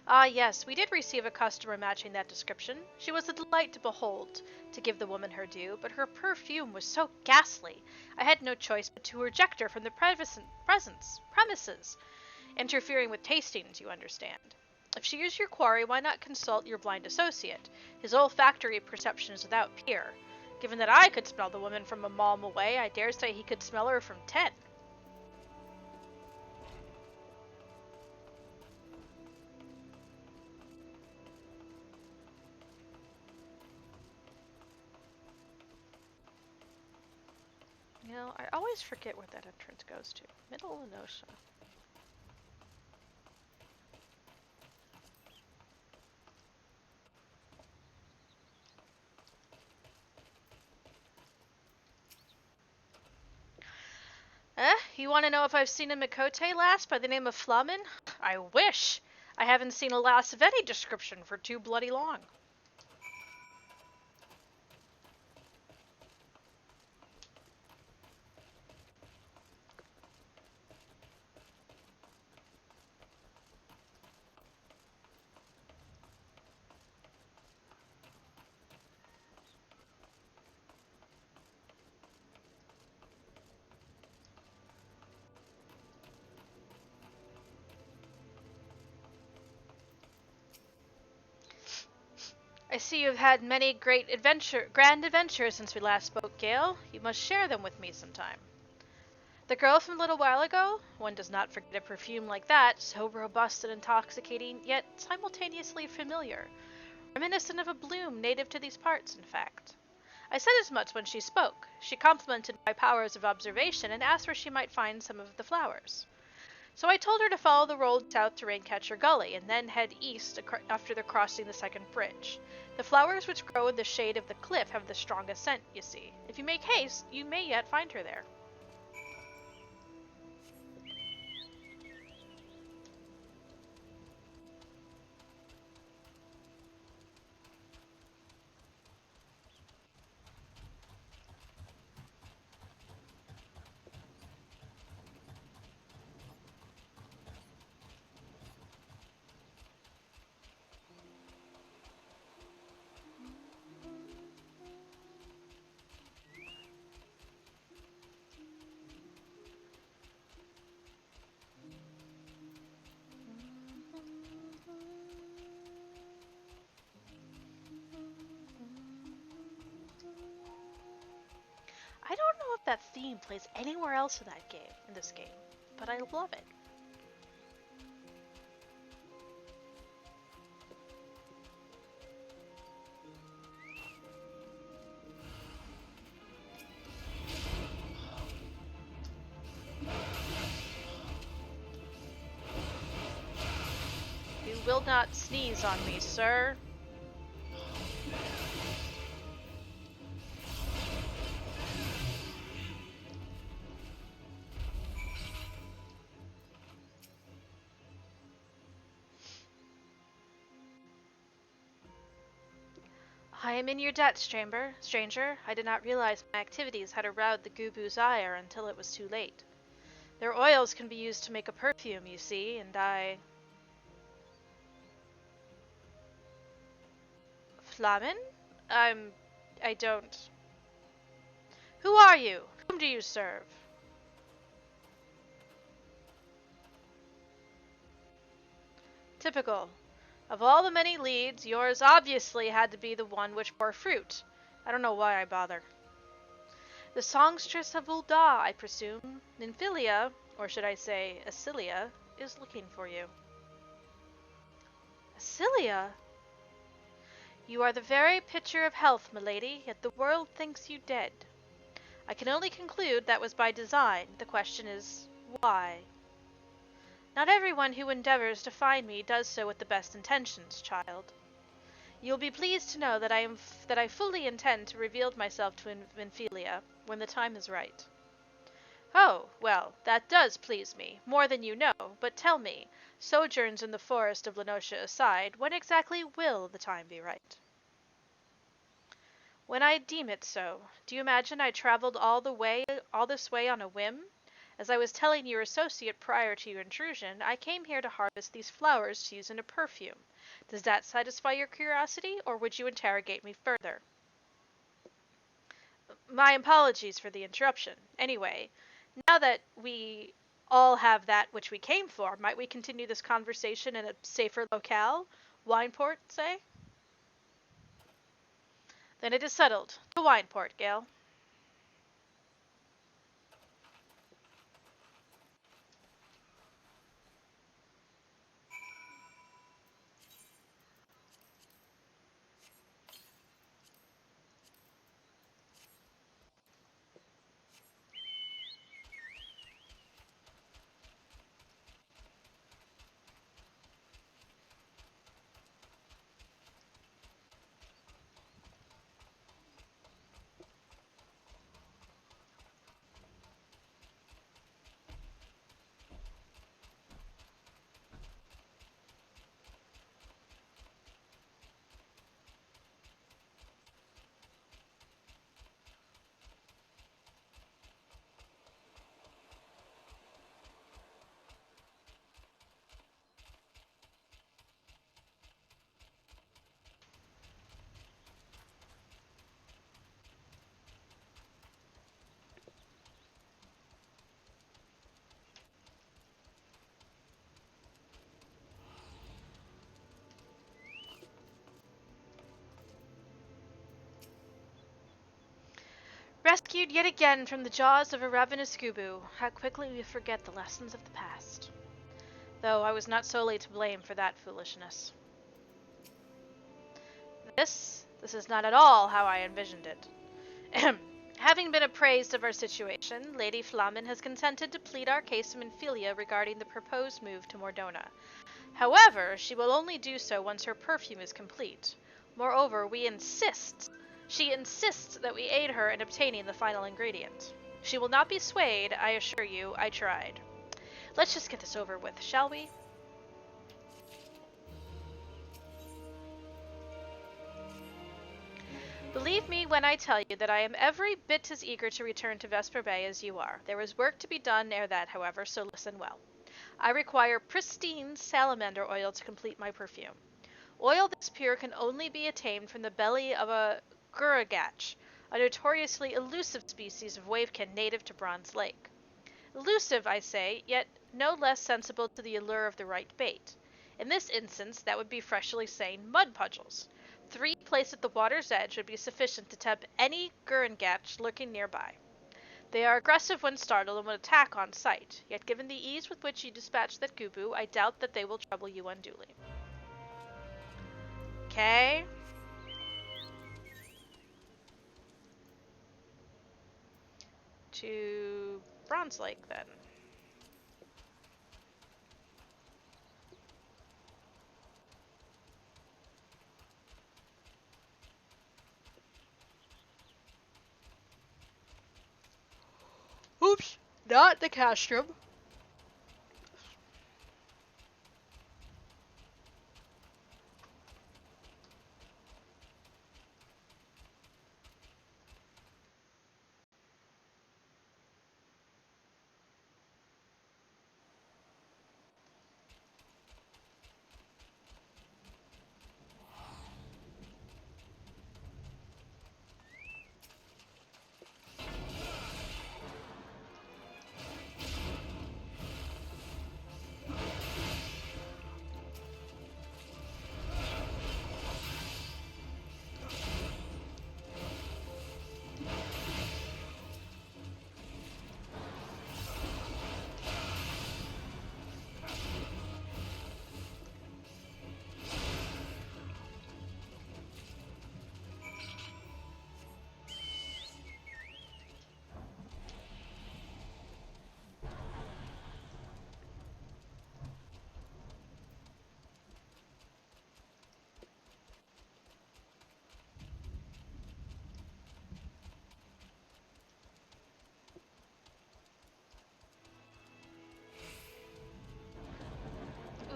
Ah, yes, we did receive a customer matching that description. She was a delight to behold, to give the woman her due, but her perfume was so ghastly, I had no choice but to reject her from the premises, interfering with tastings, you understand. If she is your quarry, why not consult your blind associate? His olfactory perception is without peer. Given that I could smell the woman from a mile away, I dare say he could smell her from 10. You know, I always forget where that entrance goes to. Middle Enosa. You want to know if I've seen a Makote lass by the name of Flamen? I wish! I haven't seen a lass of any description for too bloody long. I see you've had many grand adventures since we last spoke, Gale. You must share them with me sometime. The girl from a little while ago? One does not forget a perfume like that, so robust and intoxicating, yet simultaneously familiar. Reminiscent of a bloom native to these parts, in fact. I said as much when she spoke. She complimented my powers of observation and asked where she might find some of the flowers. So I told her to follow the road south to Raincatcher Gully and then head east after they're crossing the second bridge. The flowers which grow in the shade of the cliff have the strongest scent, you see. If you make haste, you may yet find her there. I don't know if that theme plays anywhere else in this game, but I love it. You will not sneeze on me, sir. I am in your debt, stranger. I did not realize my activities had aroused the Gubu's ire until it was too late. Their oils can be used to make a perfume, you see, and Flamen? I don't... Who are you? Whom do you serve? Typical. Of all the many leads, yours obviously had to be the one which bore fruit. I don't know why I bother. The songstress of Ul'dah, I presume. Minfilia, or should I say Asilia, is looking for you. Asilia? You are the very picture of health, milady, yet the world thinks you dead. I can only conclude that was by design. The question is, why? Not everyone who endeavors to find me does so with the best intentions, child. You'll be pleased to know that I fully intend to reveal myself to Minfilia when the time is right. Oh, well, that does please me, more than you know, but tell me, sojourns in the forest of Lenosha aside, when exactly will the time be right? When I deem it so. Do you imagine I traveled all this way on a whim? As I was telling your associate prior to your intrusion, I came here to harvest these flowers to use in a perfume. Does that satisfy your curiosity, or would you interrogate me further? My apologies for the interruption. Anyway, now that we all have that which we came for, might we continue this conversation in a safer locale? Wineport, say? Then it is settled. To Wineport, Gale. Rescued yet again from the jaws of a ravenous Gubu, how quickly we forget the lessons of the past. Though I was not solely to blame for that foolishness. This is not at all how I envisioned it. Having been appraised of our situation, Lady Flamen has consented to plead our case to Minfilia regarding the proposed move to Mor Dhona. However, she will only do so once her perfume is complete. Moreover, she insists that we aid her in obtaining the final ingredient. She will not be swayed, I assure you. I tried. Let's just get this over with, shall we? Believe me when I tell you that I am every bit as eager to return to Vesper Bay as you are. There is work to be done ere that, however, so listen well. I require pristine salamander oil to complete my perfume. Oil this pure can only be attained from the belly of a guragach, a notoriously elusive species of wavekin native to Bronze Lake. Elusive, I say, yet no less sensible to the allure of the right bait. In this instance, that would be freshly seine mud pudgels. 3 placed at the water's edge would be sufficient to tempt any gurangach lurking nearby. They are aggressive when startled and would attack on sight, yet given the ease with which you dispatch that gubu, I doubt that they will trouble you unduly. Okay. To Bronze Lake, then. Oops, not the castrum.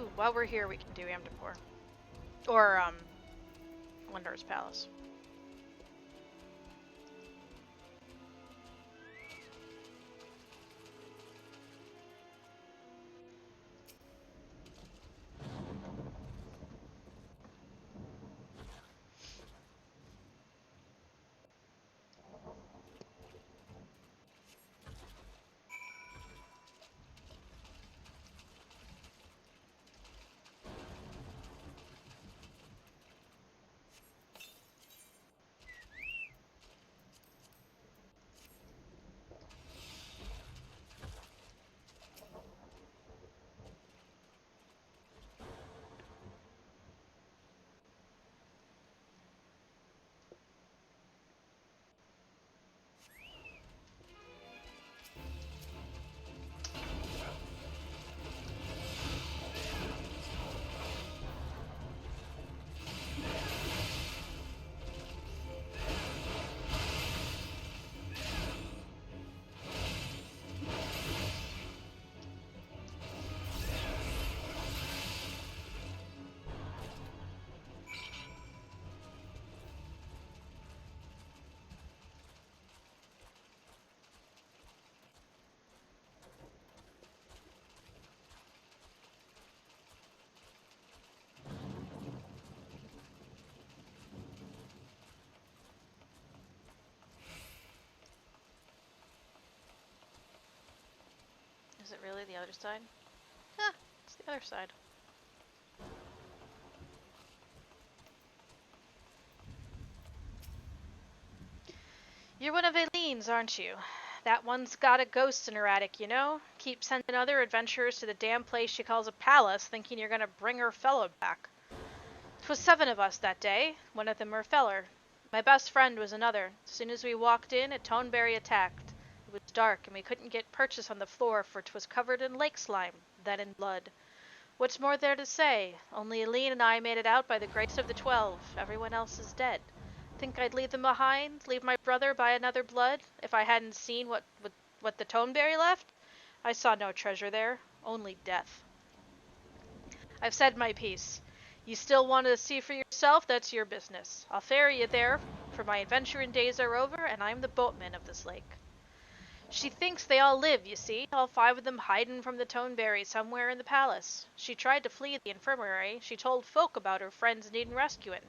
Ooh, while we're here, we can do Amdapor. Or, Wondrous Palace. Is it really the other side? Huh, it's the other side. You're one of Aileen's, aren't you? That one's got a ghost in her attic, you know? Keep sending other adventurers to the damn place she calls a palace, thinking you're gonna bring her fellow back. 'Twas 7 of us that day. One of them her feller. My best friend was another. As soon as we walked in, a toneberry attacked. It was dark, and we couldn't get purchase on the floor, for 'twas covered in lake slime, then in blood. What's more there to say? Only Aline and I made it out by the grace of the 12. Everyone else is dead. Think I'd leave them behind? Leave my brother by another blood? If I hadn't seen what the toneberry left? I saw no treasure there, only death. I've said my piece. You still want to see for yourself? That's your business. I'll ferry you there, for my adventuring days are over, and I'm the boatman of this lake. She thinks they all live, you see, all 5 of them hidin' from the toneberry somewhere in the palace. She tried to flee the infirmary. She told folk about her friends needin' rescuin'.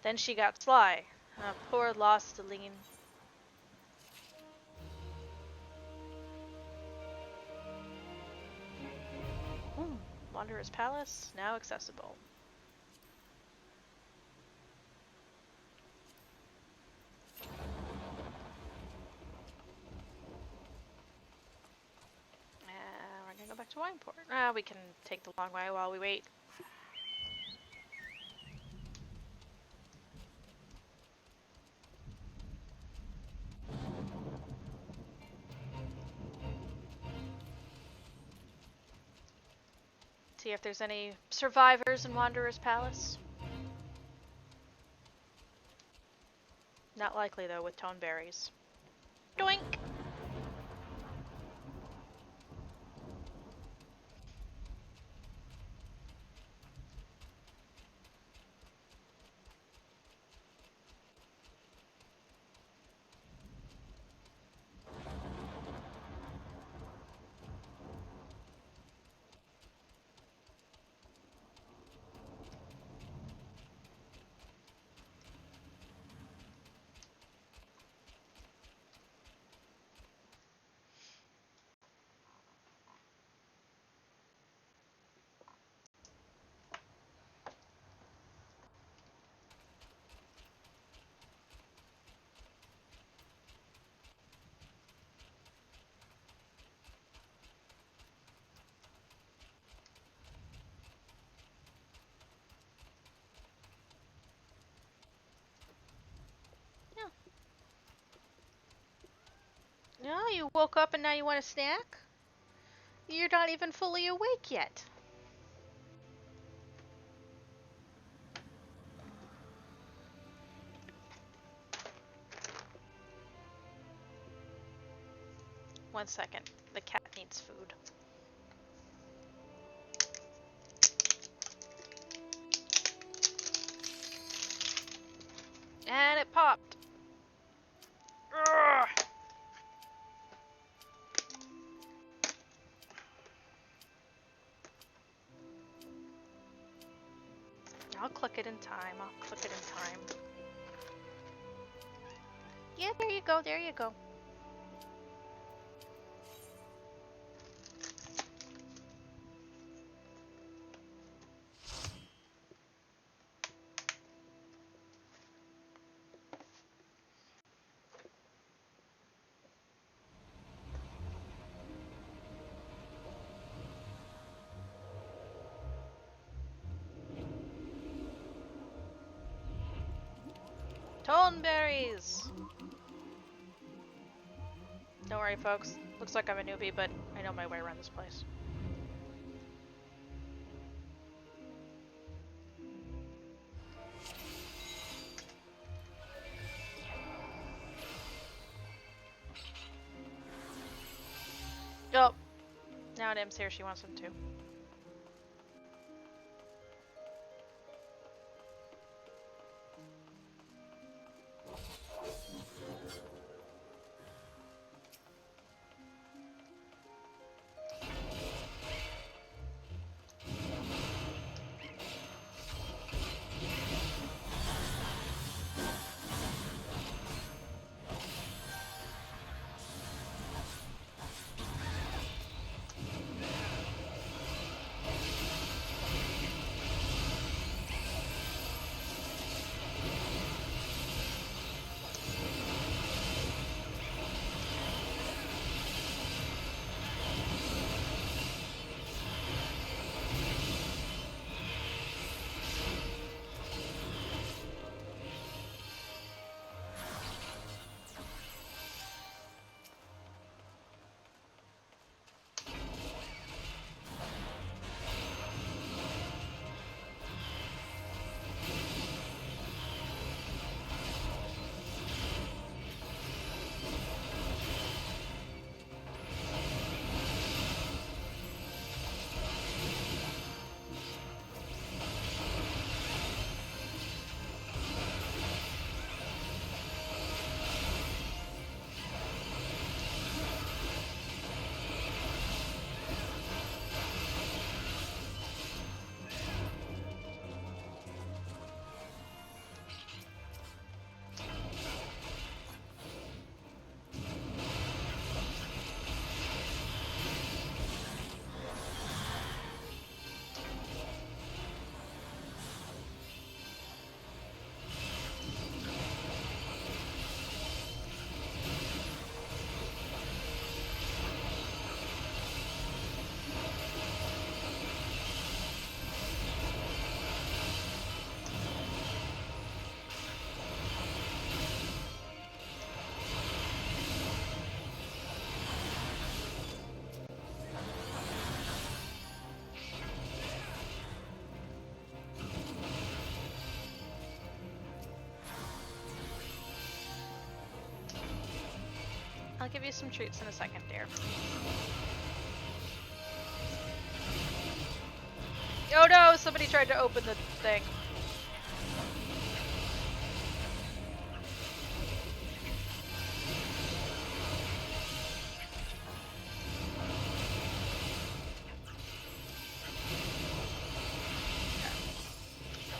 Then she got sly. Poor lost Aline. Wanderer's Palace, now accessible. We're gonna go back to Wineport. We can take the long way while we wait. See if there's any survivors in Wanderer's Palace. Not likely, though, with toneberries. Doink! No, you woke up and now you want a snack? You're not even fully awake yet. One second. The cat needs food. And it popped. Ugh. I'll click it in time. I'll click it in time. Yeah, there you go. There you go. Toneberries! Don't worry, folks. Looks like I'm a newbie, but I know my way around this place. Oh! Now Nim's here, she wants him too. I'll give you some treats in a second, dear. Oh no! Somebody tried to open the thing.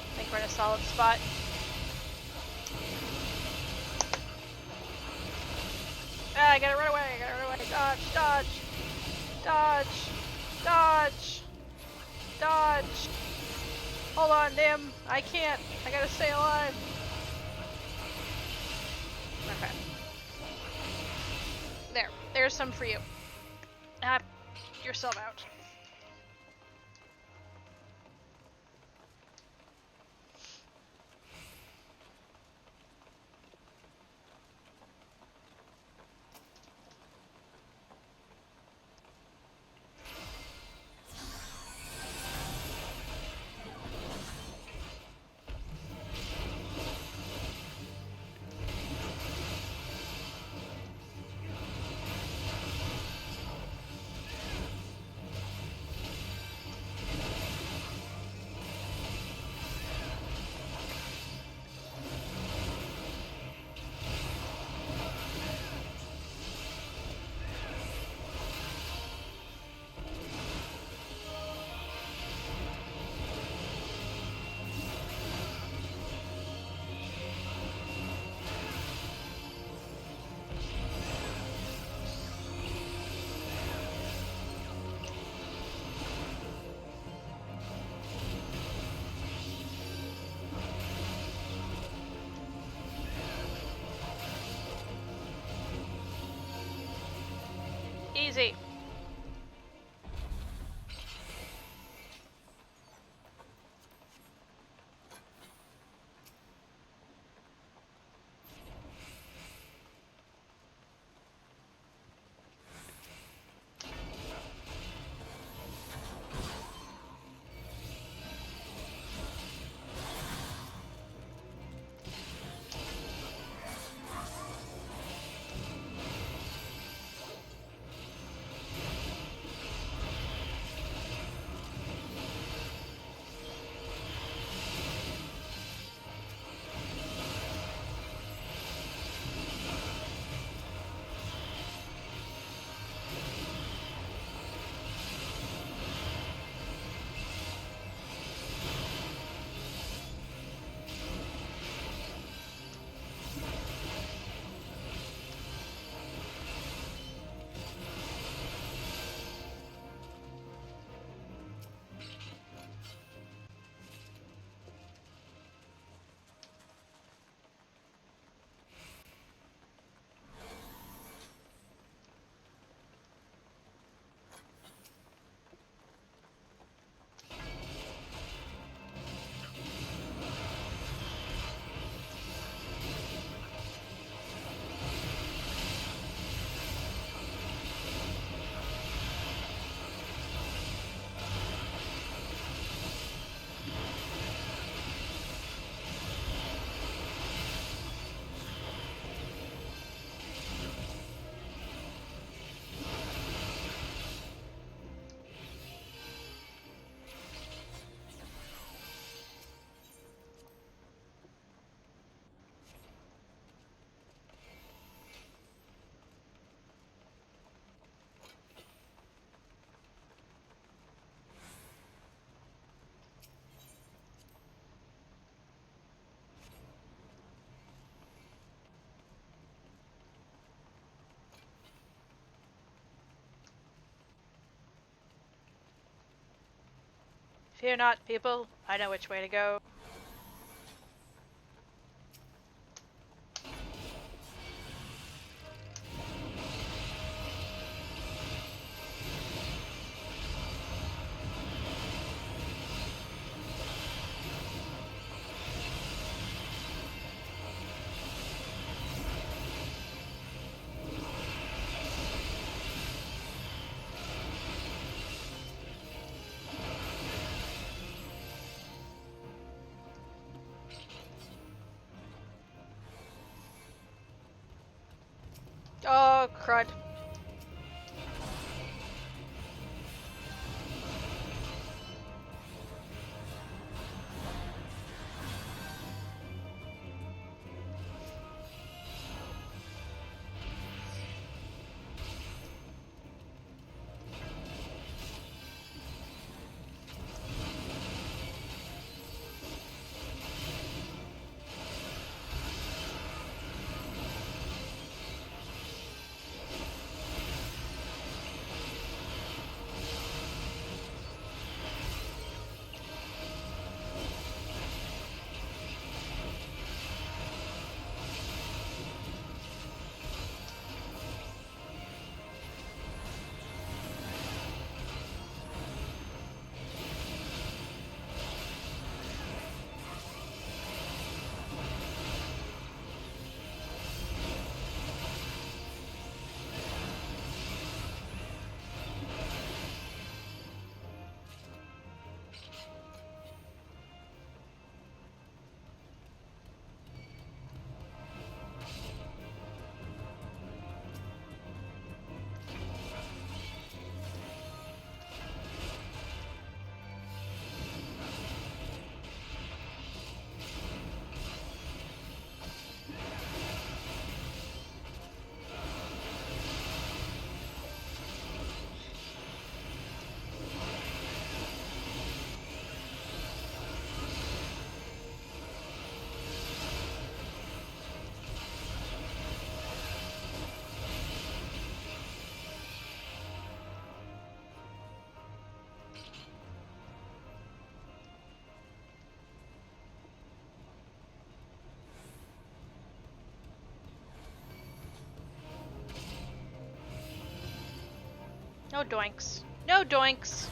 I think we're in a solid spot. Ah, I gotta run away! I gotta run away! Dodge! Dodge! Dodge! Dodge! Dodge! Hold on, Nim! I can't! I gotta stay alive! Okay. There's some for you. Ah, yourself out. Easy. Fear not, people. I know which way to go. Oh, crud. No doinks. No doinks.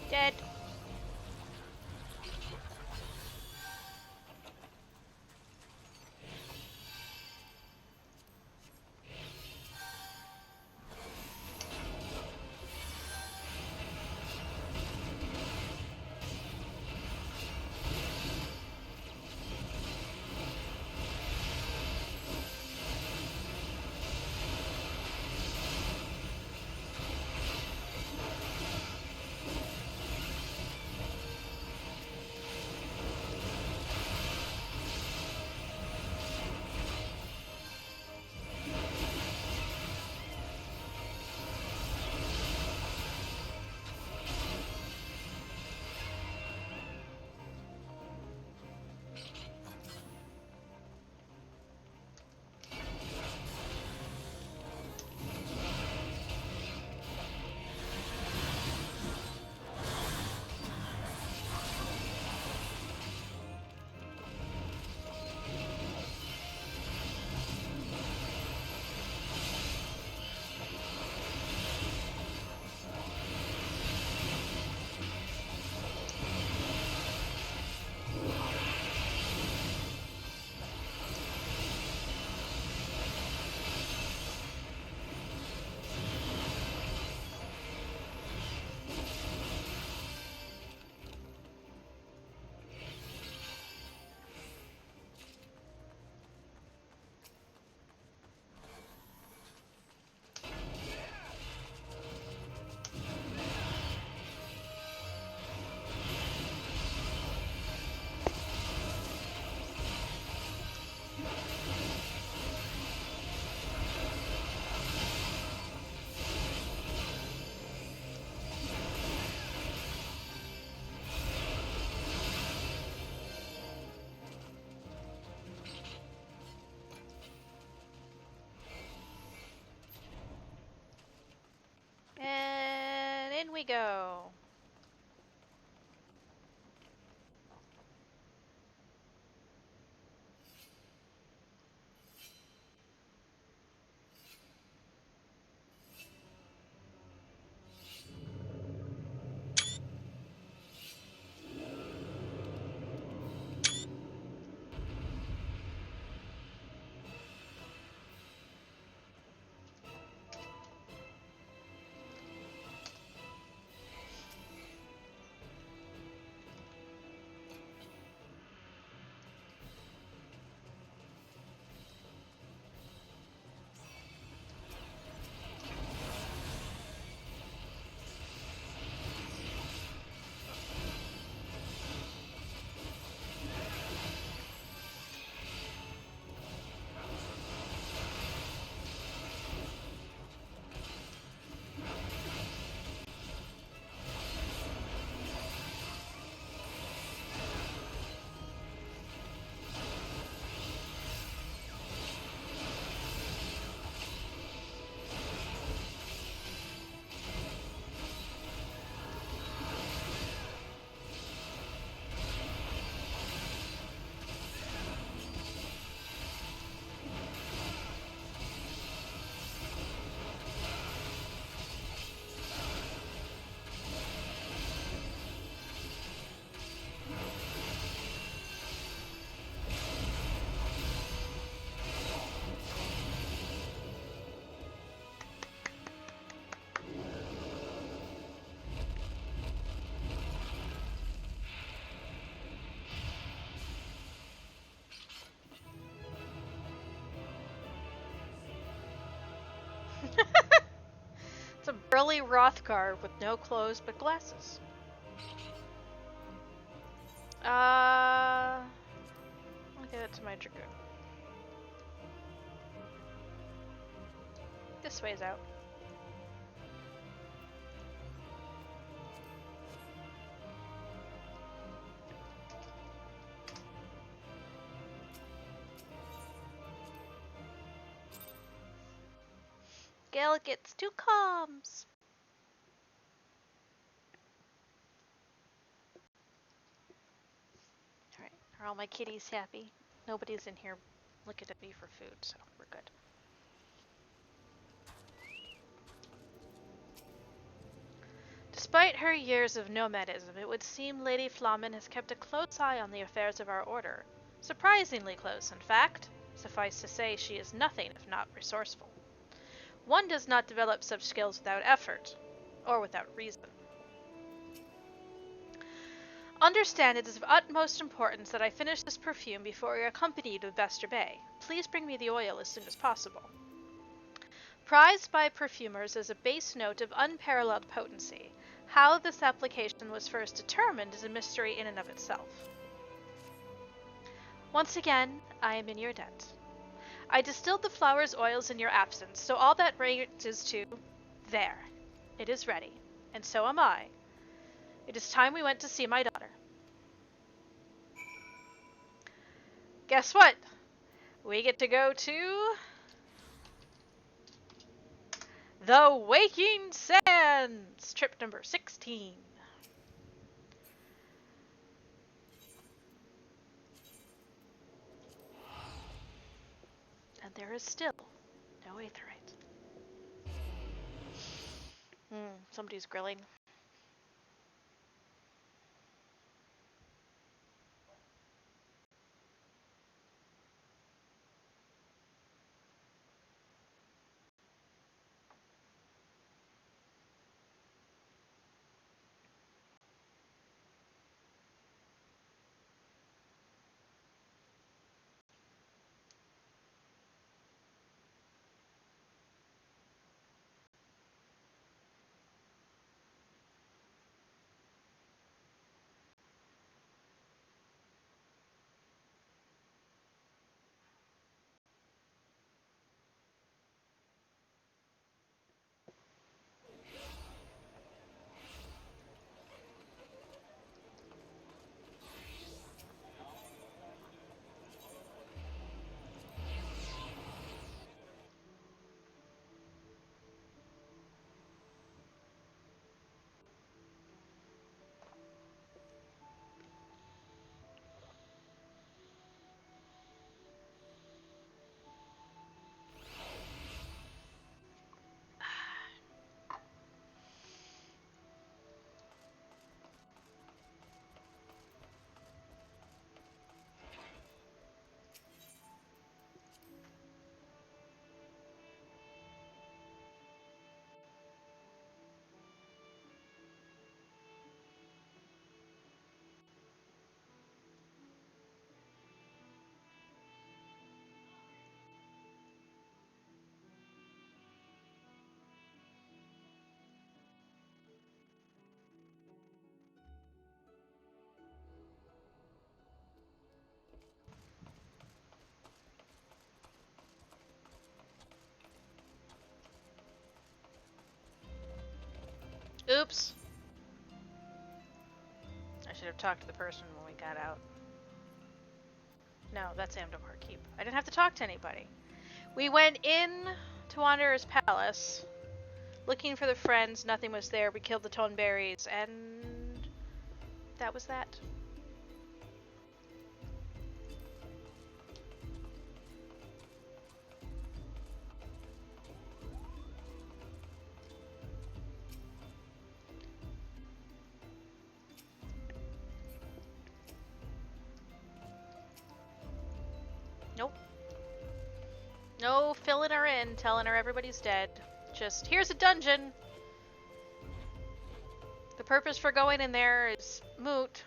Dead. we go. It's a burly Rothguard with no clothes but glasses. I'll give it to my Dragoon. This way's out. Gale gets 2 comms. Alright, are all my kitties happy? Nobody's in here looking at me for food, so we're good. Despite her years of nomadism, it would seem Lady Flamen has kept a close eye on the affairs of our order. Surprisingly close, in fact. Suffice to say, she is nothing if not resourceful. One does not develop such skills without effort, or without reason. Understand it is of utmost importance that I finish this perfume before we are accompanied to Vester Bay. Please bring me the oil as soon as possible. Prized by perfumers as a base note of unparalleled potency, how this application was first determined is a mystery in and of itself. Once again, I am in your debt. I distilled the flower's oils in your absence, so all that remains is to... There. It is ready, and so am I. It is time we went to see my daughter. Guess what? We get to go to... The Waking Sands! Trip number 16. And there is still no aetheryte. Somebody's grilling. Oops. I should have talked to the person when we got out. No, that's Amdamar Keep. I didn't have to talk to anybody. We went in to Wanderer's Palace, looking for the friends. Nothing was there. We killed the Toneberries, and that was that. Nope. No filling her in, telling her everybody's dead. Just, here's a dungeon. The purpose for going in there is moot.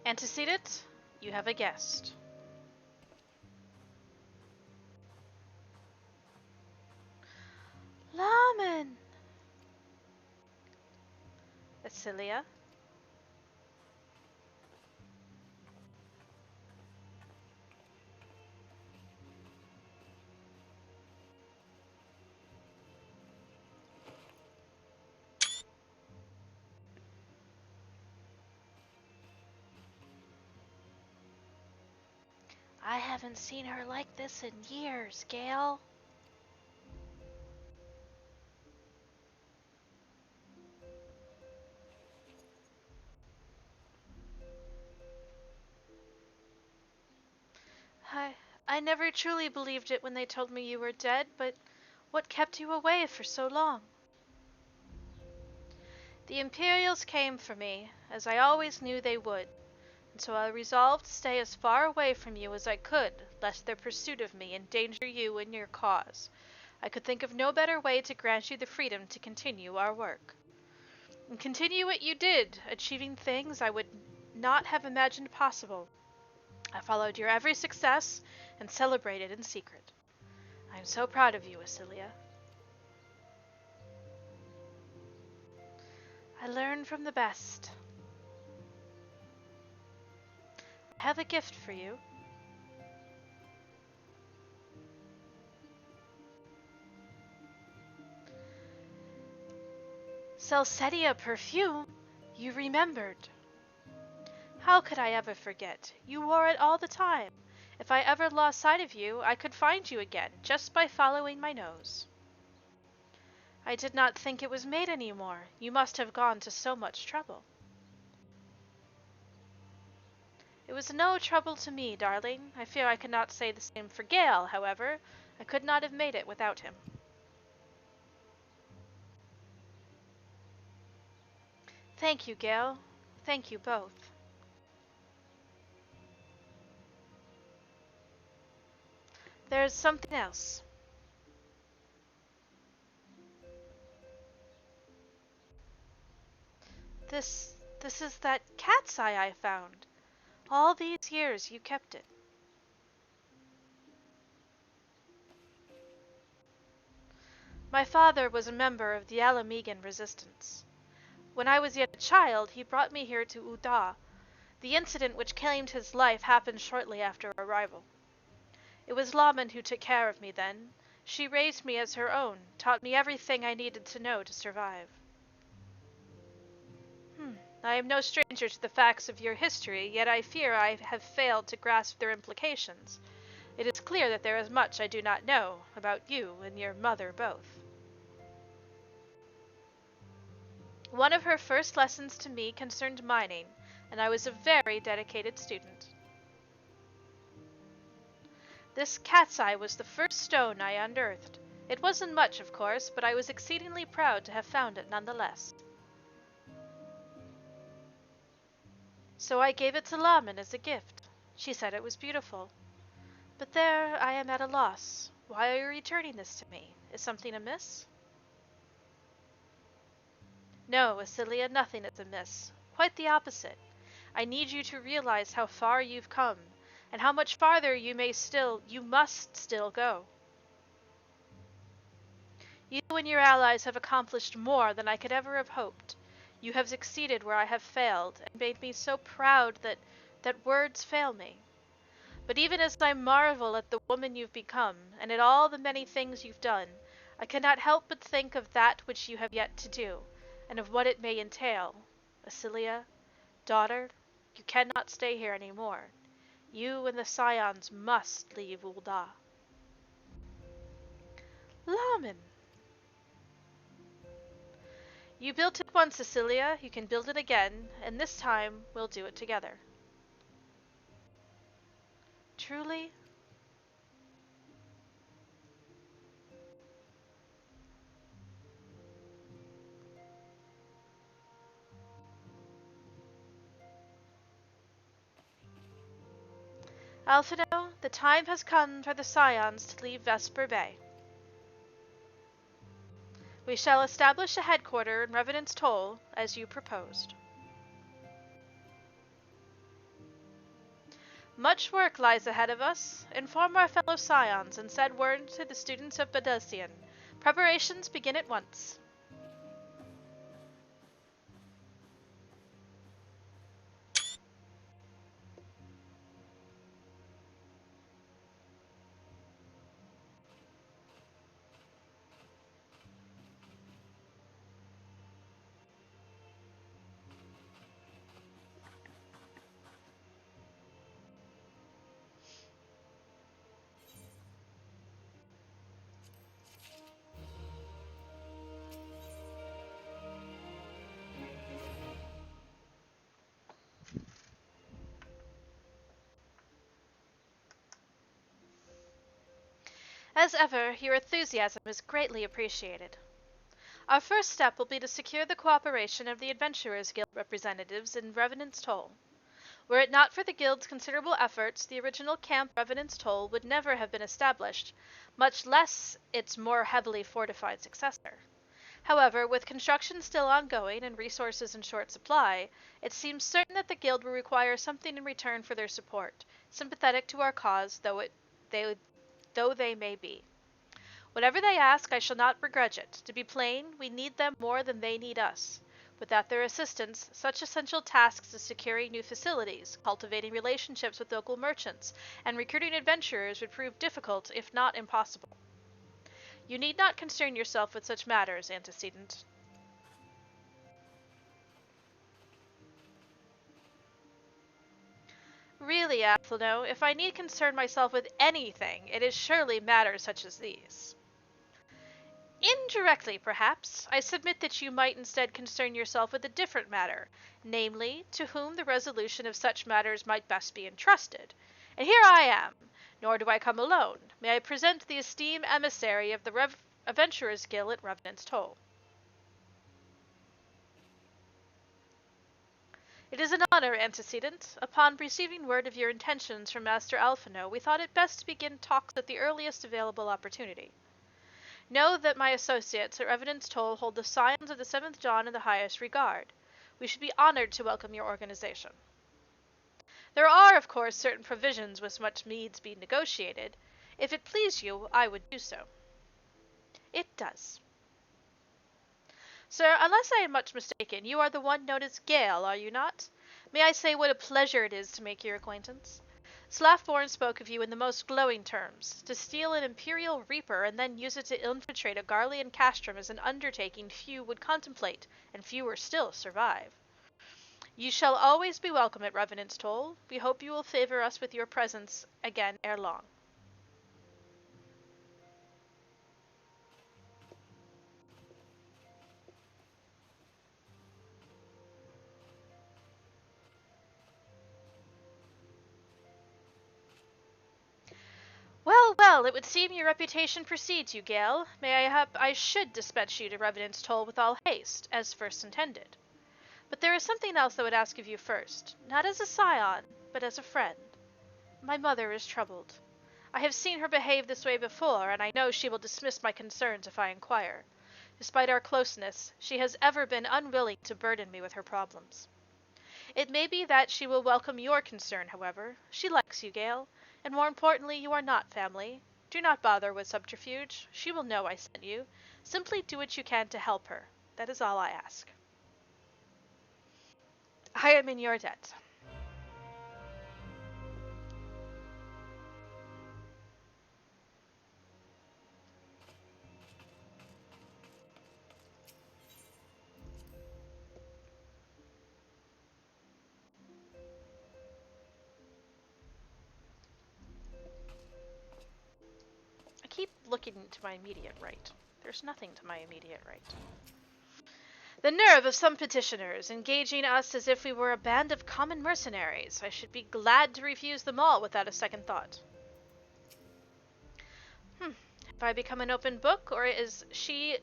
Antecedent, you have a guest. Laman! Vasilia? I haven't seen her like this in years, Gale. I never truly believed it when they told me you were dead, but what kept you away for so long? The Imperials came for me, as I always knew they would, and so I resolved to stay as far away from you as I could, lest their pursuit of me endanger you and your cause. I could think of no better way to grant you the freedom to continue our work. And continue what you did, achieving things I would not have imagined possible. I followed your every success and celebrated in secret. I am so proud of you, Vasilia. I learn from the best. I have a gift for you. Celsetia perfume? You remembered. How could I ever forget? You wore it all the time. If I ever lost sight of you, I could find you again, just by following my nose. I did not think it was made any more. You must have gone to so much trouble. It was no trouble to me, darling. I fear I cannot say the same for Gale, however. I could not have made it without him. Thank you, Gale. Thank you both. There's something else. This is that cat's eye I found. All these years you kept it. My father was a member of the Alamegan resistance. When I was yet a child, he brought me here to Uda. The incident which claimed his life happened shortly after arrival. It was Laman who took care of me then. She raised me as her own, taught me everything I needed to know to survive. I am no stranger to the facts of your history, yet I fear I have failed to grasp their implications. It is clear that there is much I do not know, about you and your mother both. One of her first lessons to me concerned mining, and I was a very dedicated student. This cat's eye was the first stone I unearthed. It wasn't much, of course, but I was exceedingly proud to have found it nonetheless. So I gave it to Laman as a gift. She said it was beautiful. But there I am at a loss. Why are you returning this to me? Is something amiss? No, Acilia, nothing is amiss. Quite the opposite. I need you to realize how far you've come, and how much farther you must still go. You and your allies have accomplished more than I could ever have hoped. You have succeeded where I have failed, and made me so proud that words fail me. But even as I marvel at the woman you've become, and at all the many things you've done, I cannot help but think of that which you have yet to do, and of what it may entail. Acilia, daughter, you cannot stay here any more. You and the Scions must leave Ul'dah. Laman! You built it once, Cecilia. You can build it again, and this time we'll do it together. Truly? Alphinaud, the time has come for the Scions to leave Vesper Bay. We shall establish a headquarter in Revenant's Toll, as you proposed. Much work lies ahead of us. Inform our fellow Scions and send word to the students of Badesian. Preparations begin at once. As ever, your enthusiasm is greatly appreciated. Our first step will be to secure the cooperation of the Adventurers Guild representatives in Revenant's Toll. Were it not for the Guild's considerable efforts, the original Camp Revenant's Toll would never have been established, much less its more heavily fortified successor. However, with construction still ongoing and resources in short supply, it seems certain that the Guild will require something in return for their support, sympathetic to our cause though they may be. Whatever they ask, I shall not begrudge it. To be plain, we need them more than they need us. Without their assistance, such essential tasks as securing new facilities, cultivating relationships with local merchants, and recruiting adventurers would prove difficult, if not impossible. You need not concern yourself with such matters, antecedent. Really, Alphinaud, if I need concern myself with anything, it is surely matters such as these. Indirectly, perhaps, I submit that you might instead concern yourself with a different matter, namely, to whom the resolution of such matters might best be entrusted. And here I am, nor do I come alone. May I present the esteemed emissary of the Adventurers Guild at Revenant's Toll. It is an honor, antecedent. Upon receiving word of your intentions from Master Alphinaud, we thought it best to begin talks at the earliest available opportunity. Know that my associates at Revenant's Toll hold the Scions of the Seventh Dawn in the highest regard. We should be honored to welcome your organization. There are, of course, certain provisions which must needs be negotiated. If it please you, I would do so. It does. Sir, unless I am much mistaken, you are the one known as Gale, are you not? May I say what a pleasure it is to make your acquaintance? Slaffborn spoke of you in the most glowing terms. To steal an Imperial Reaper and then use it to infiltrate a Garlean castrum is an undertaking few would contemplate, and fewer still survive. You shall always be welcome at Revenant's Toll. We hope you will favor us with your presence again ere long. Well, Well, it would seem your reputation precedes you, Gale. I should dispatch you to Revenant's toll with all haste, as first intended. But there is something else I would ask of you first, not as a scion, but as a friend. My mother is troubled. I have seen her behave this way before, and I know she will dismiss my concerns if I inquire. Despite our closeness, she has ever been unwilling to burden me with her problems. It may be that she will welcome your concern, however. She likes you, Gale, and more importantly, you are not family. Do not bother with subterfuge. She will know I sent you. Simply do what you can to help her. That is all I ask. I am in your debt. I keep looking to my immediate right. There's nothing to my immediate right. The nerve of some petitioners, engaging us as if we were a band of common mercenaries. I should be glad to refuse them all without a second thought. Have I become an open book, or has she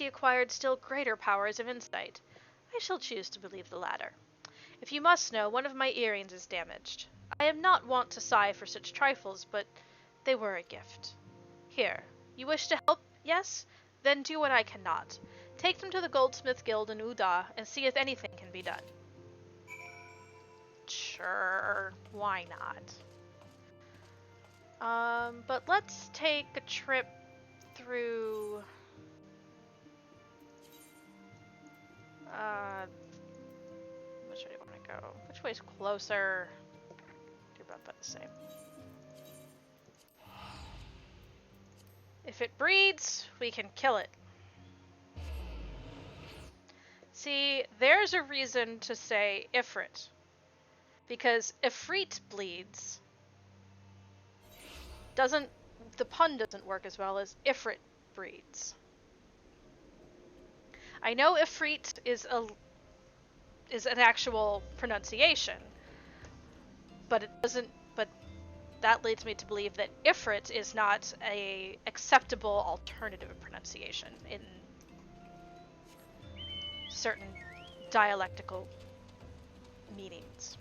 acquired still greater powers of insight? I shall choose to believe the latter. If you must know, one of my earrings is damaged. I am not wont to sigh for such trifles, but they were a gift. Here, you wish to help, yes? Then do what I cannot. Take them to the Goldsmith Guild in Uda and see if anything can be done. Sure, why not? But let's take a trip through... which way do I want to go? Which way's closer? They're both about the same. If it breeds, we can kill it. See, there's a reason to say Ifrit. Because Ifrit bleeds. The pun doesn't work as well as Ifrit breeds. I know Ifrit is an actual pronunciation, but that leads me to believe that Ifrit is not a acceptable alternative pronunciation in certain dialectical meanings.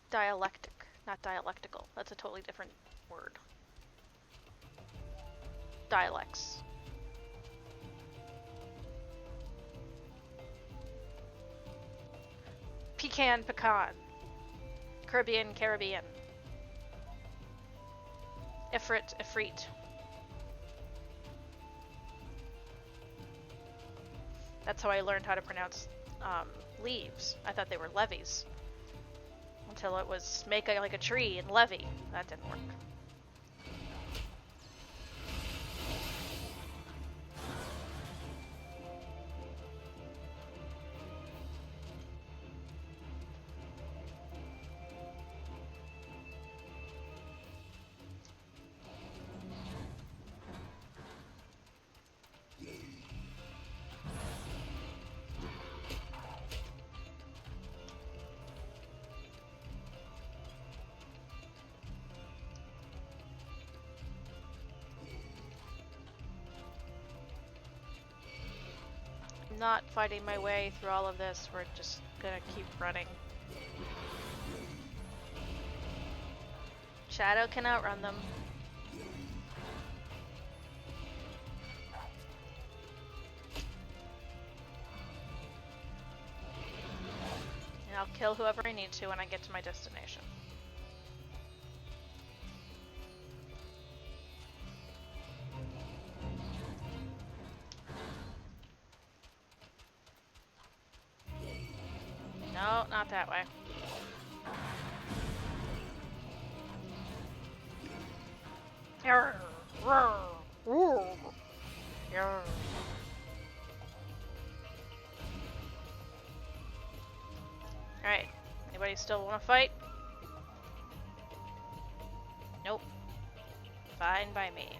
Dialectic, not dialectical. That's a totally different word. Dialects. Pecan, Caribbean. Ifrit. That's how I learned how to pronounce leaves. I thought they were levies. Until it was make like a tree and levy. That didn't work. Not fighting my way through all of this. We're just gonna keep running. Shadow can outrun them. And I'll kill whoever I need to when I get to my destination. No, not that way. Alright, anybody still want to fight? Nope. Fine by me.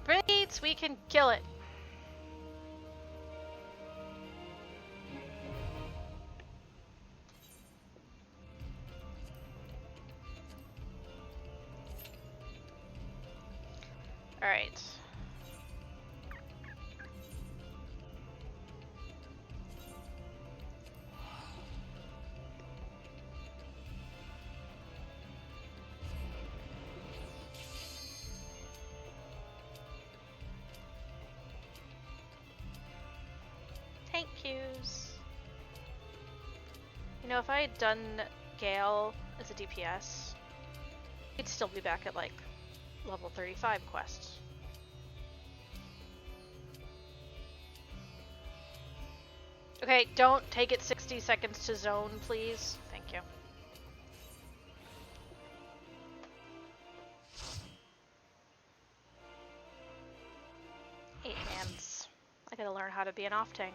breeds, we can kill it. Alright. Thank yous. You know, if I had done Gale as a DPS, I'd still be back at like level 35 quests. Okay, don't take it 60 seconds to zone, please. Thank you. Eight hands. I gotta learn how to be an off tank.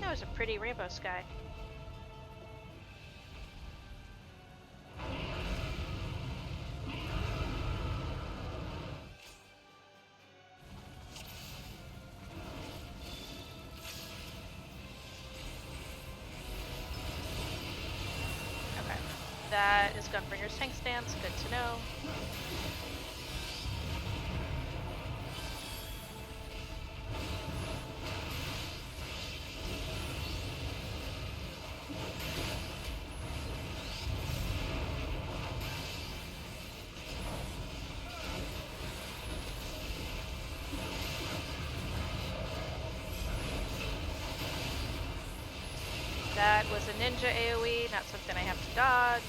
That was a pretty rainbow sky. Okay, that is Gunbringer's tank stance. Good to know. That was a ninja AoE, not something I have to dodge.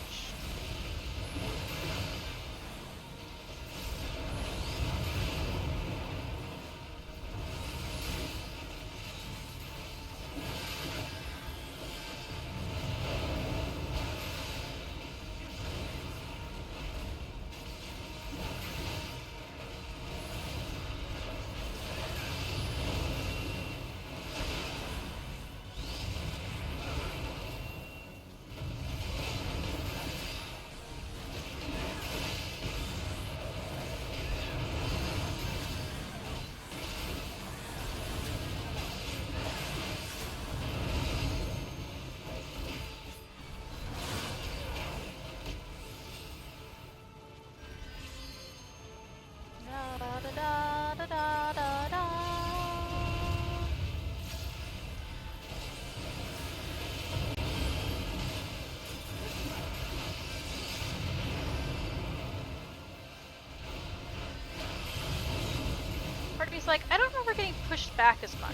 Part of me's like, I don't remember getting pushed back as much.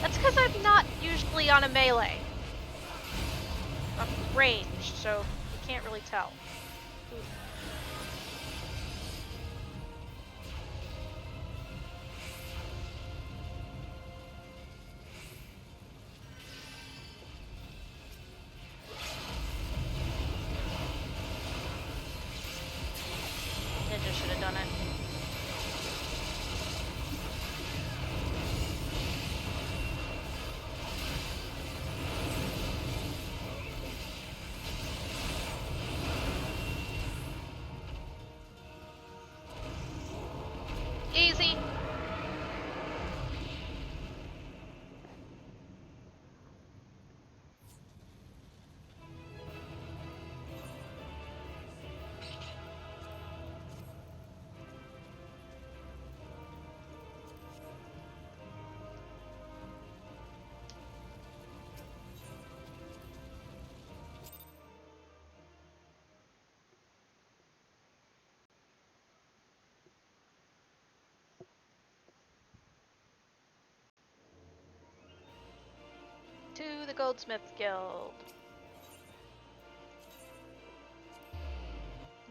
That's because I'm not usually on a melee. I'm ranged, so you can't really tell. Ooh. Ninja should have done it. Easy. To the Goldsmith Guild.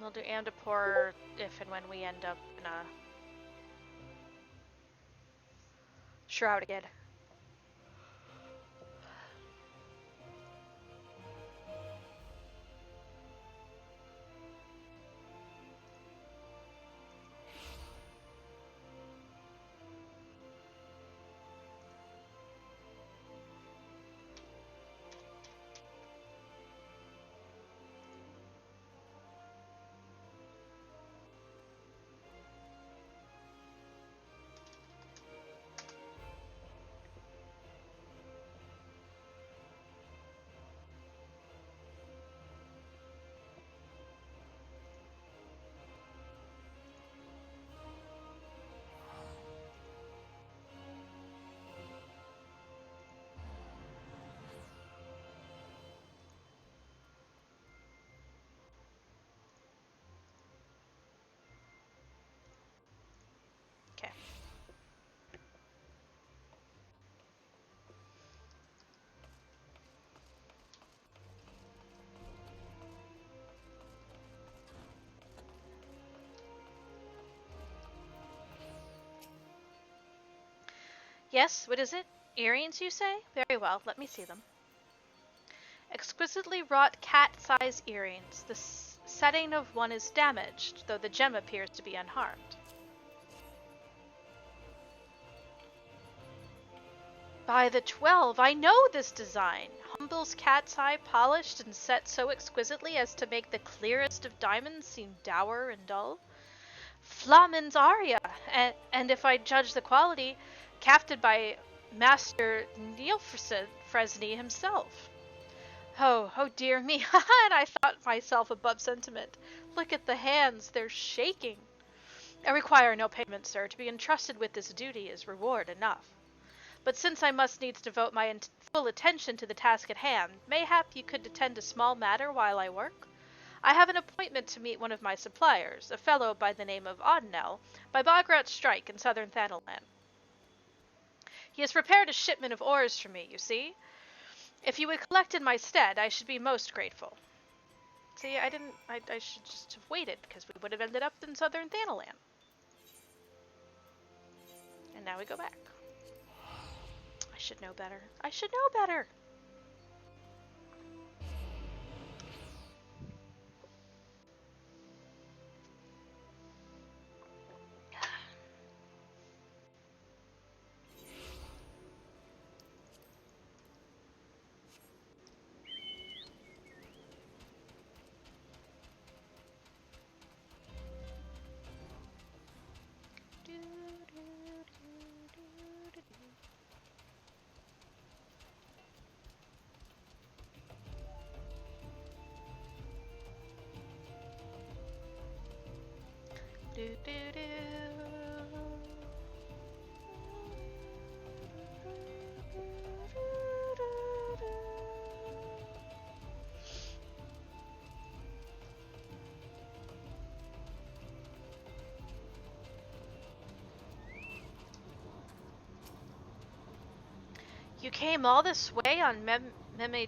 We'll do Amdapor if and when we end up in a shroud again. Yes, what is it? Earrings, you say? Very well, let me see them. Exquisitely wrought cat-size earrings. The setting of one is damaged, though the gem appears to be unharmed. By the 12, I know this design. Humble's cat's eye polished and set so exquisitely as to make the clearest of diamonds seem dour and dull. Flaman's aria, and if I judge the quality, crafted by Master Fresney himself. Oh dear me, and I thought myself above sentiment. Look at the hands, they're shaking. I require no payment, sir. To be entrusted with this duty is reward enough. But since I must needs devote my full attention to the task at hand, mayhap you could attend a small matter while I work? I have an appointment to meet one of my suppliers, a fellow by the name of Odinel, by Bograt Strike in southern Thanalan. He has prepared a shipment of ores for me, you see. If you would collect in my stead, I should be most grateful. See, I should just have waited, because we would have ended up in southern Thanalan. And now we go back. I should know better. I should know better! You came all this way on Meme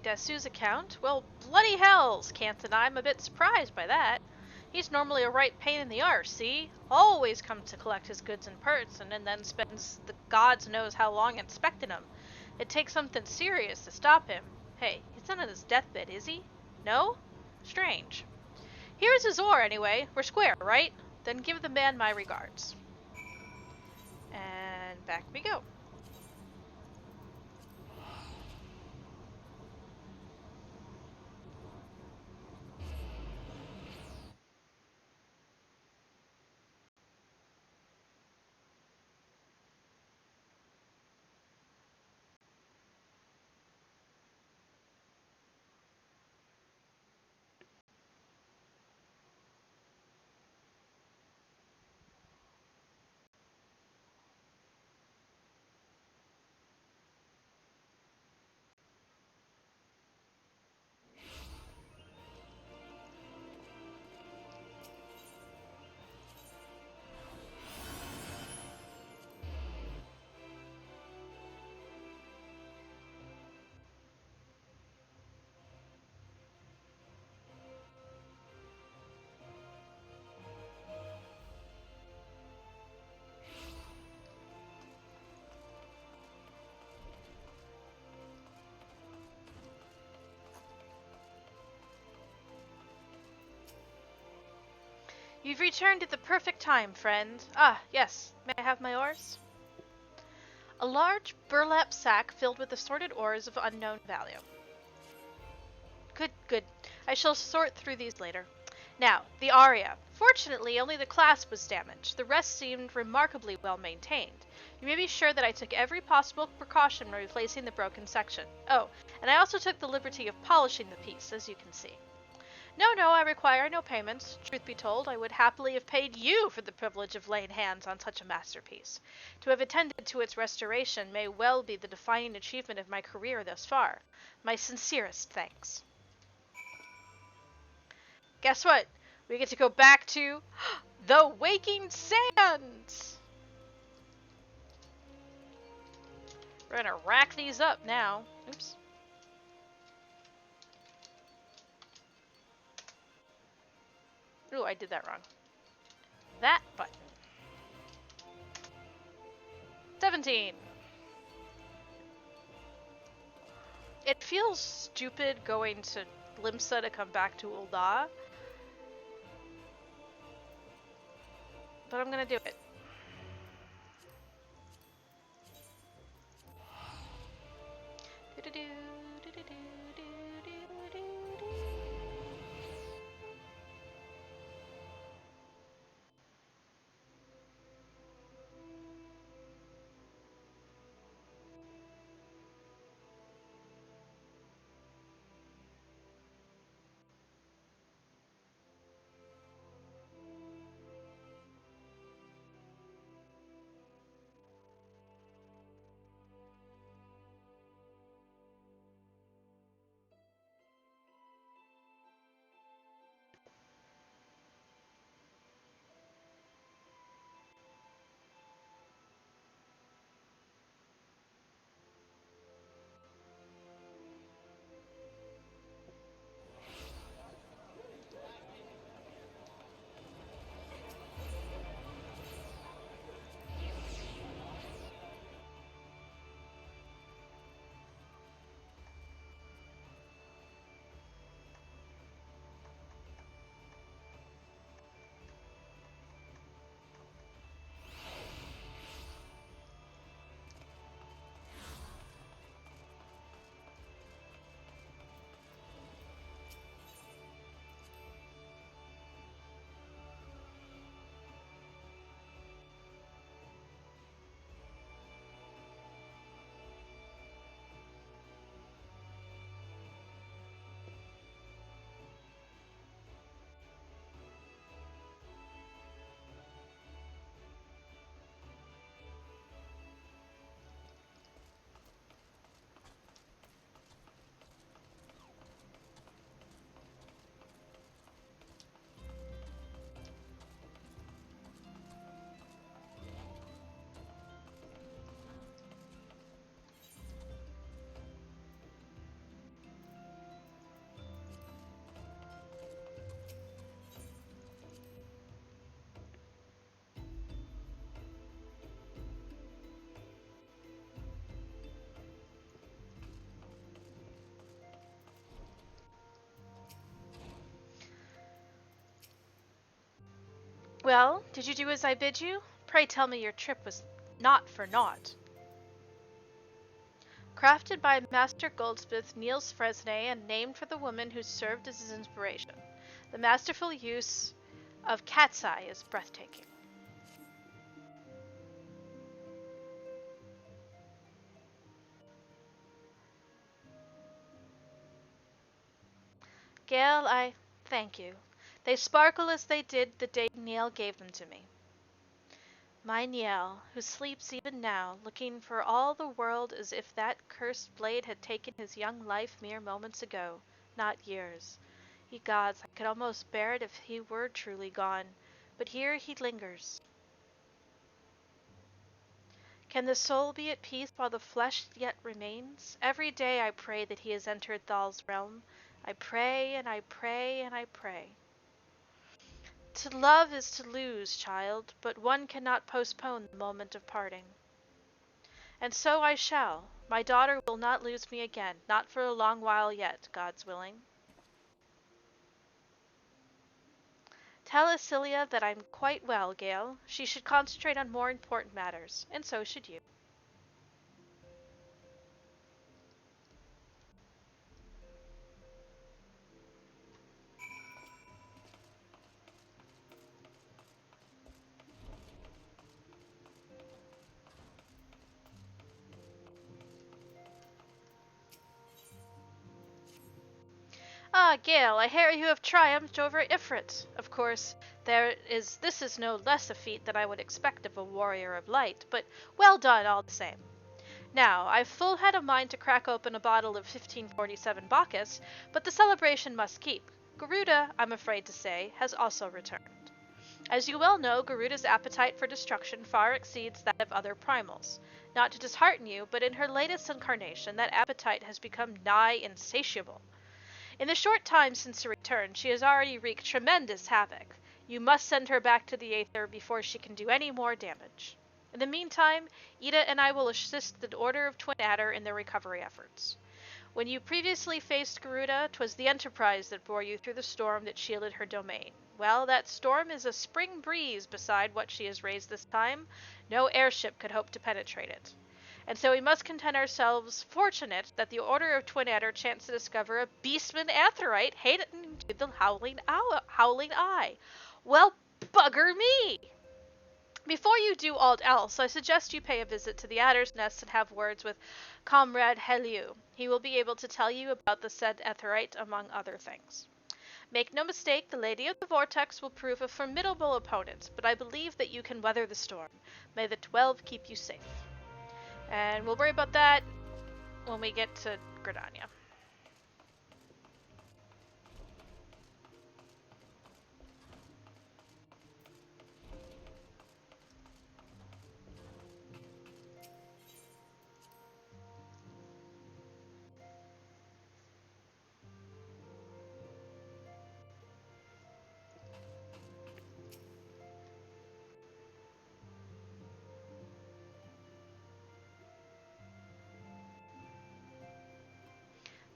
Dasu's account? Well, bloody hells, Canton, I'm a bit surprised by that. He's normally a right pain in the arse, see? Always comes to collect his goods in person, and then spends the gods knows how long inspecting them. It takes something serious to stop him. Hey, he's not on his deathbed, is he? No? Strange. Here's his ore, anyway. We're square, right? Then give the man my regards. And back we go. You've returned at the perfect time, friend. Ah, yes. May I have my ores? A large burlap sack filled with assorted ores of unknown value. Good. I shall sort through these later. Now, the aria. Fortunately, only the clasp was damaged. The rest seemed remarkably well maintained. You may be sure that I took every possible precaution when replacing the broken section. Oh, and I also took the liberty of polishing the piece, as you can see. No, I require no payments. Truth be told, I would happily have paid you for the privilege of laying hands on such a masterpiece. To have attended to its restoration may well be the defining achievement of my career thus far. My sincerest thanks. Guess what? We get to go back to the Waking Sands! We're gonna rack these up now. Oops. Ooh, I did that wrong. That button. 17. It feels stupid going to Limsa to come back to Ul'dah, but I'm gonna do it. Well, did you do as I bid you? Pray tell me your trip was not for naught. Crafted by Master Goldsmith Niels Fresnay and named for the woman who served as his inspiration. The masterful use of cat's eye is breathtaking. Gale, I thank you. They sparkle as they did the day Niel gave them to me. My Niel, who sleeps even now, looking for all the world as if that cursed blade had taken his young life mere moments ago, not years. Ye gods, I could almost bear it if he were truly gone, but here he lingers. Can the soul be at peace while the flesh yet remains? Every day I pray that he has entered Thal's realm. I pray and I pray and I pray. To love is to lose, child, but one cannot postpone the moment of parting. And so I shall. My daughter will not lose me again, not for a long while yet, God's willing. Tell Asilia that I'm quite well, Gale. She should concentrate on more important matters, and so should you. Ah, Gale, I hear you have triumphed over Ifrit. Of course, this is no less a feat than I would expect of a warrior of light, but well done all the same. Now, I've full had a mind to crack open a bottle of 1547 Bacchus, but the celebration must keep. Garuda, I'm afraid to say, has also returned. As you well know, Garuda's appetite for destruction far exceeds that of other primals. Not to dishearten you, but in her latest incarnation, that appetite has become nigh insatiable. In the short time since her return, she has already wreaked tremendous havoc. You must send her back to the Aether before she can do any more damage. In the meantime, Ida and I will assist the Order of Twin Adder in their recovery efforts. When you previously faced Garuda, 'twas the Enterprise that bore you through the storm that shielded her domain. Well, that storm is a spring breeze beside what she has raised this time. No airship could hope to penetrate it. And so we must content ourselves fortunate that the Order of Twin Adder chanced to discover a beastman antherite hating to the howling eye. Well, bugger me! Before you do aught else, I suggest you pay a visit to the Adder's Nest and have words with Comrade Heliu. He will be able to tell you about the said etherite, among other things. Make no mistake, the Lady of the Vortex will prove a formidable opponent, but I believe that you can weather the storm. May the 12 keep you safe. And we'll worry about that when we get to Gridania.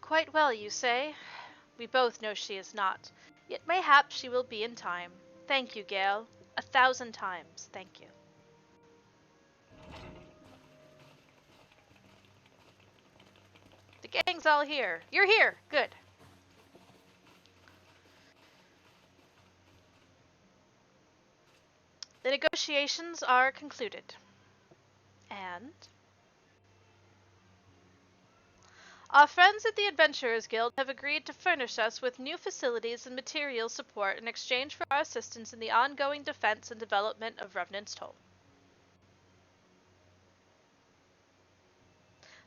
Quite well, you say? We both know she is not. Yet mayhap she will be in time. Thank you, Gale. 1,000 times, thank you. The gang's all here. You're here! Good. The negotiations are concluded. And our friends at the Adventurers Guild have agreed to furnish us with new facilities and material support in exchange for our assistance in the ongoing defense and development of Revenant's Toll.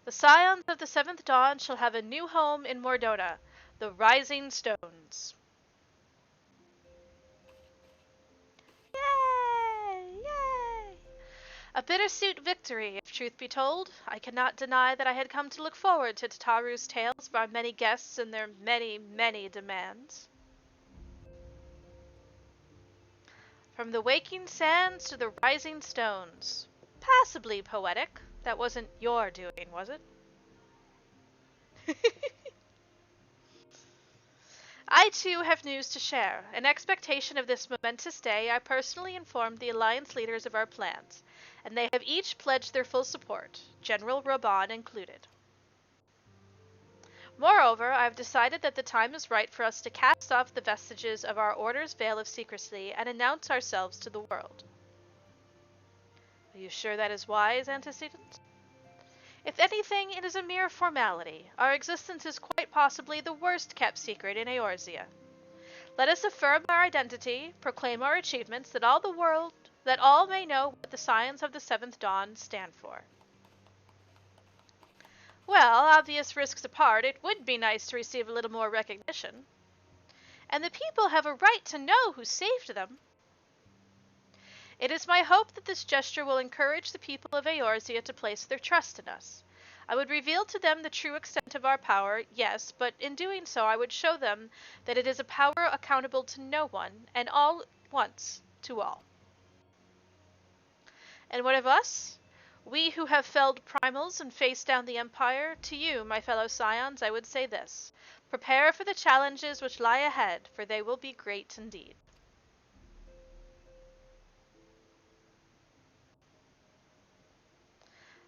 The Scions of the Seventh Dawn shall have a new home in Mor Dhona, the Rising Stones. Yay! Yay! A bittersweet victory, if truth be told. I cannot deny that I had come to look forward to Tataru's tales of our many guests and their many, many demands. From the waking sands to the rising stones. Passably poetic. That wasn't your doing, was it? I too have news to share. In expectation of this momentous day, I personally informed the Alliance leaders of our plans, and they have each pledged their full support, General Reborn included. Moreover, I have decided that the time is right for us to cast off the vestiges of our Order's veil of secrecy and announce ourselves to the world. Are you sure that is wise, Antecedent? If anything, it is a mere formality. Our existence is quite possibly the worst-kept secret in Eorzea. Let us affirm our identity, proclaim our achievements, that all may know what the Scions of the Seventh Dawn stand for. Well, obvious risks apart, it would be nice to receive a little more recognition. And the people have a right to know who saved them. It is my hope that this gesture will encourage the people of Eorzea to place their trust in us. I would reveal to them the true extent of our power, yes, but in doing so I would show them that it is a power accountable to no one, and all once to all. And what of us? We who have felled primals and faced down the Empire, to you, my fellow Scions, I would say this. Prepare for the challenges which lie ahead, for they will be great indeed.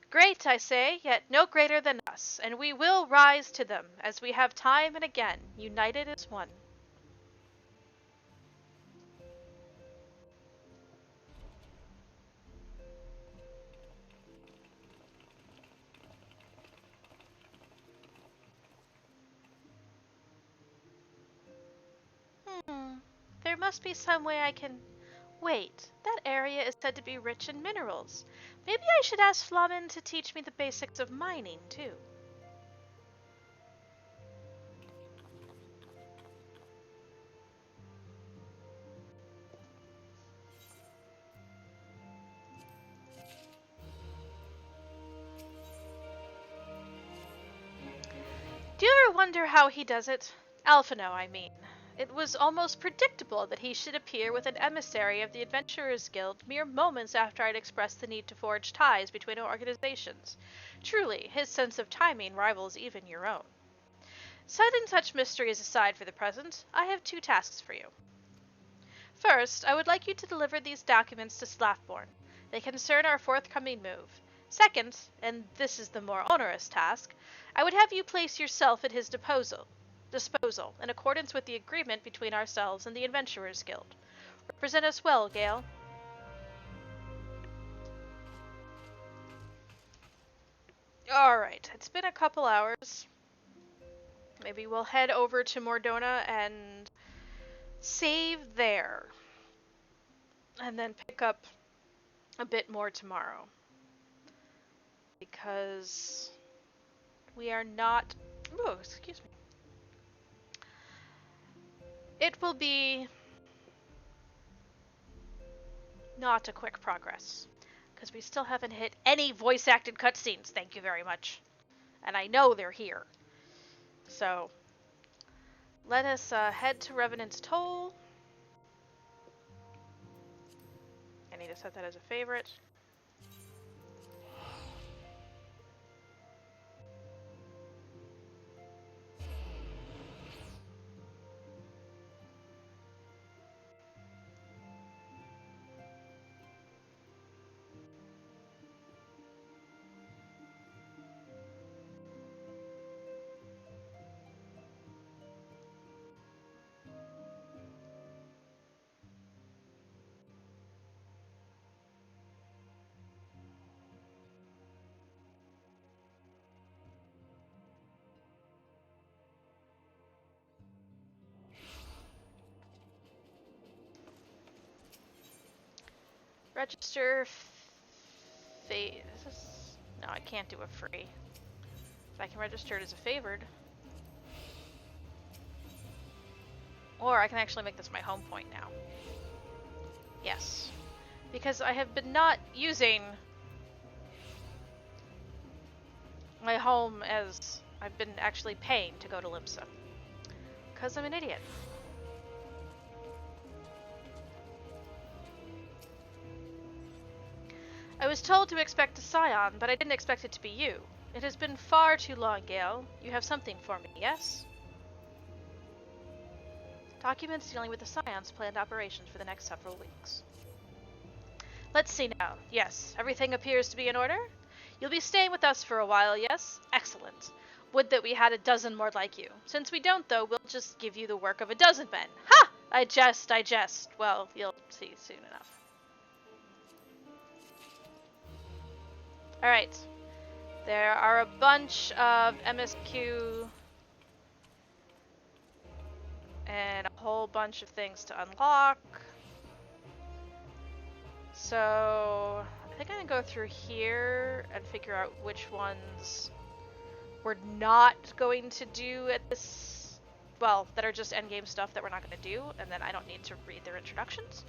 Great, I say, yet no greater than us, and we will rise to them, as we have time and again, united as one. There must be some way I can... Wait, that area is said to be rich in minerals. Maybe I should ask Flamen to teach me the basics of mining, too. Do you ever wonder how he does it? Alphinaud, I mean. It was almost predictable that he should appear with an emissary of the Adventurers Guild mere moments after I'd expressed the need to forge ties between our organizations. Truly, his sense of timing rivals even your own. Setting such mysteries aside for the present, I have 2 tasks for you. First, I would like you to deliver these documents to Slathborn. They concern our forthcoming move. Second, and this is the more onerous task, I would have you place yourself at his disposal, in accordance with the agreement between ourselves and the Adventurers Guild. Represent us well, Gale. Alright, it's been a couple hours. Maybe we'll head over to Mor Dhona and save there. And then pick up a bit more tomorrow. Because we are not... Oh, excuse me. It will be not a quick progress. Because we still haven't hit any voice-acted cutscenes, thank you very much. And I know they're here. So, let us head to Revenant's Toll. I need to set that as a favorite. Register no, I can't do a free. But I can register it as a favored. Or I can actually make this my home point now. Yes. Because I have been not using my home as I've been actually paying to go to Limsa. Because I'm an idiot. I was told to expect a Scion, but I didn't expect it to be you. It has been far too long, Gale. You have something for me, yes? Documents dealing with the Scion's planned operations for the next several weeks. Let's see now. Yes, everything appears to be in order. You'll be staying with us for a while, yes? Excellent. Would that we had a dozen more like you. Since we don't, though, we'll just give you the work of a dozen men. Ha! I jest. Well, you'll see soon enough. Alright. There are a bunch of MSQ and a whole bunch of things to unlock. So, I think I'm gonna go through here and figure out which ones we're not going to do at this, well, that are just endgame stuff that we're not gonna do, and then I don't need to read their introductions.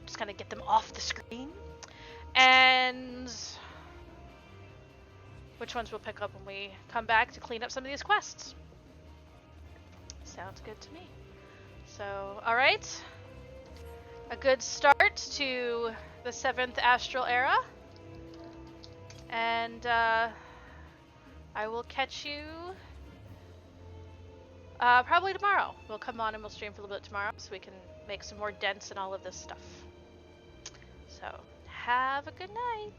Just kind of get them off the screen. And which ones we'll pick up when we come back to clean up some of these quests. Sounds good to me. So, alright. A good start to the 7th Astral Era. And I will catch you probably tomorrow. We'll come on and we'll stream for a little bit tomorrow so we can make some more dents in all of this stuff. So, have a good night.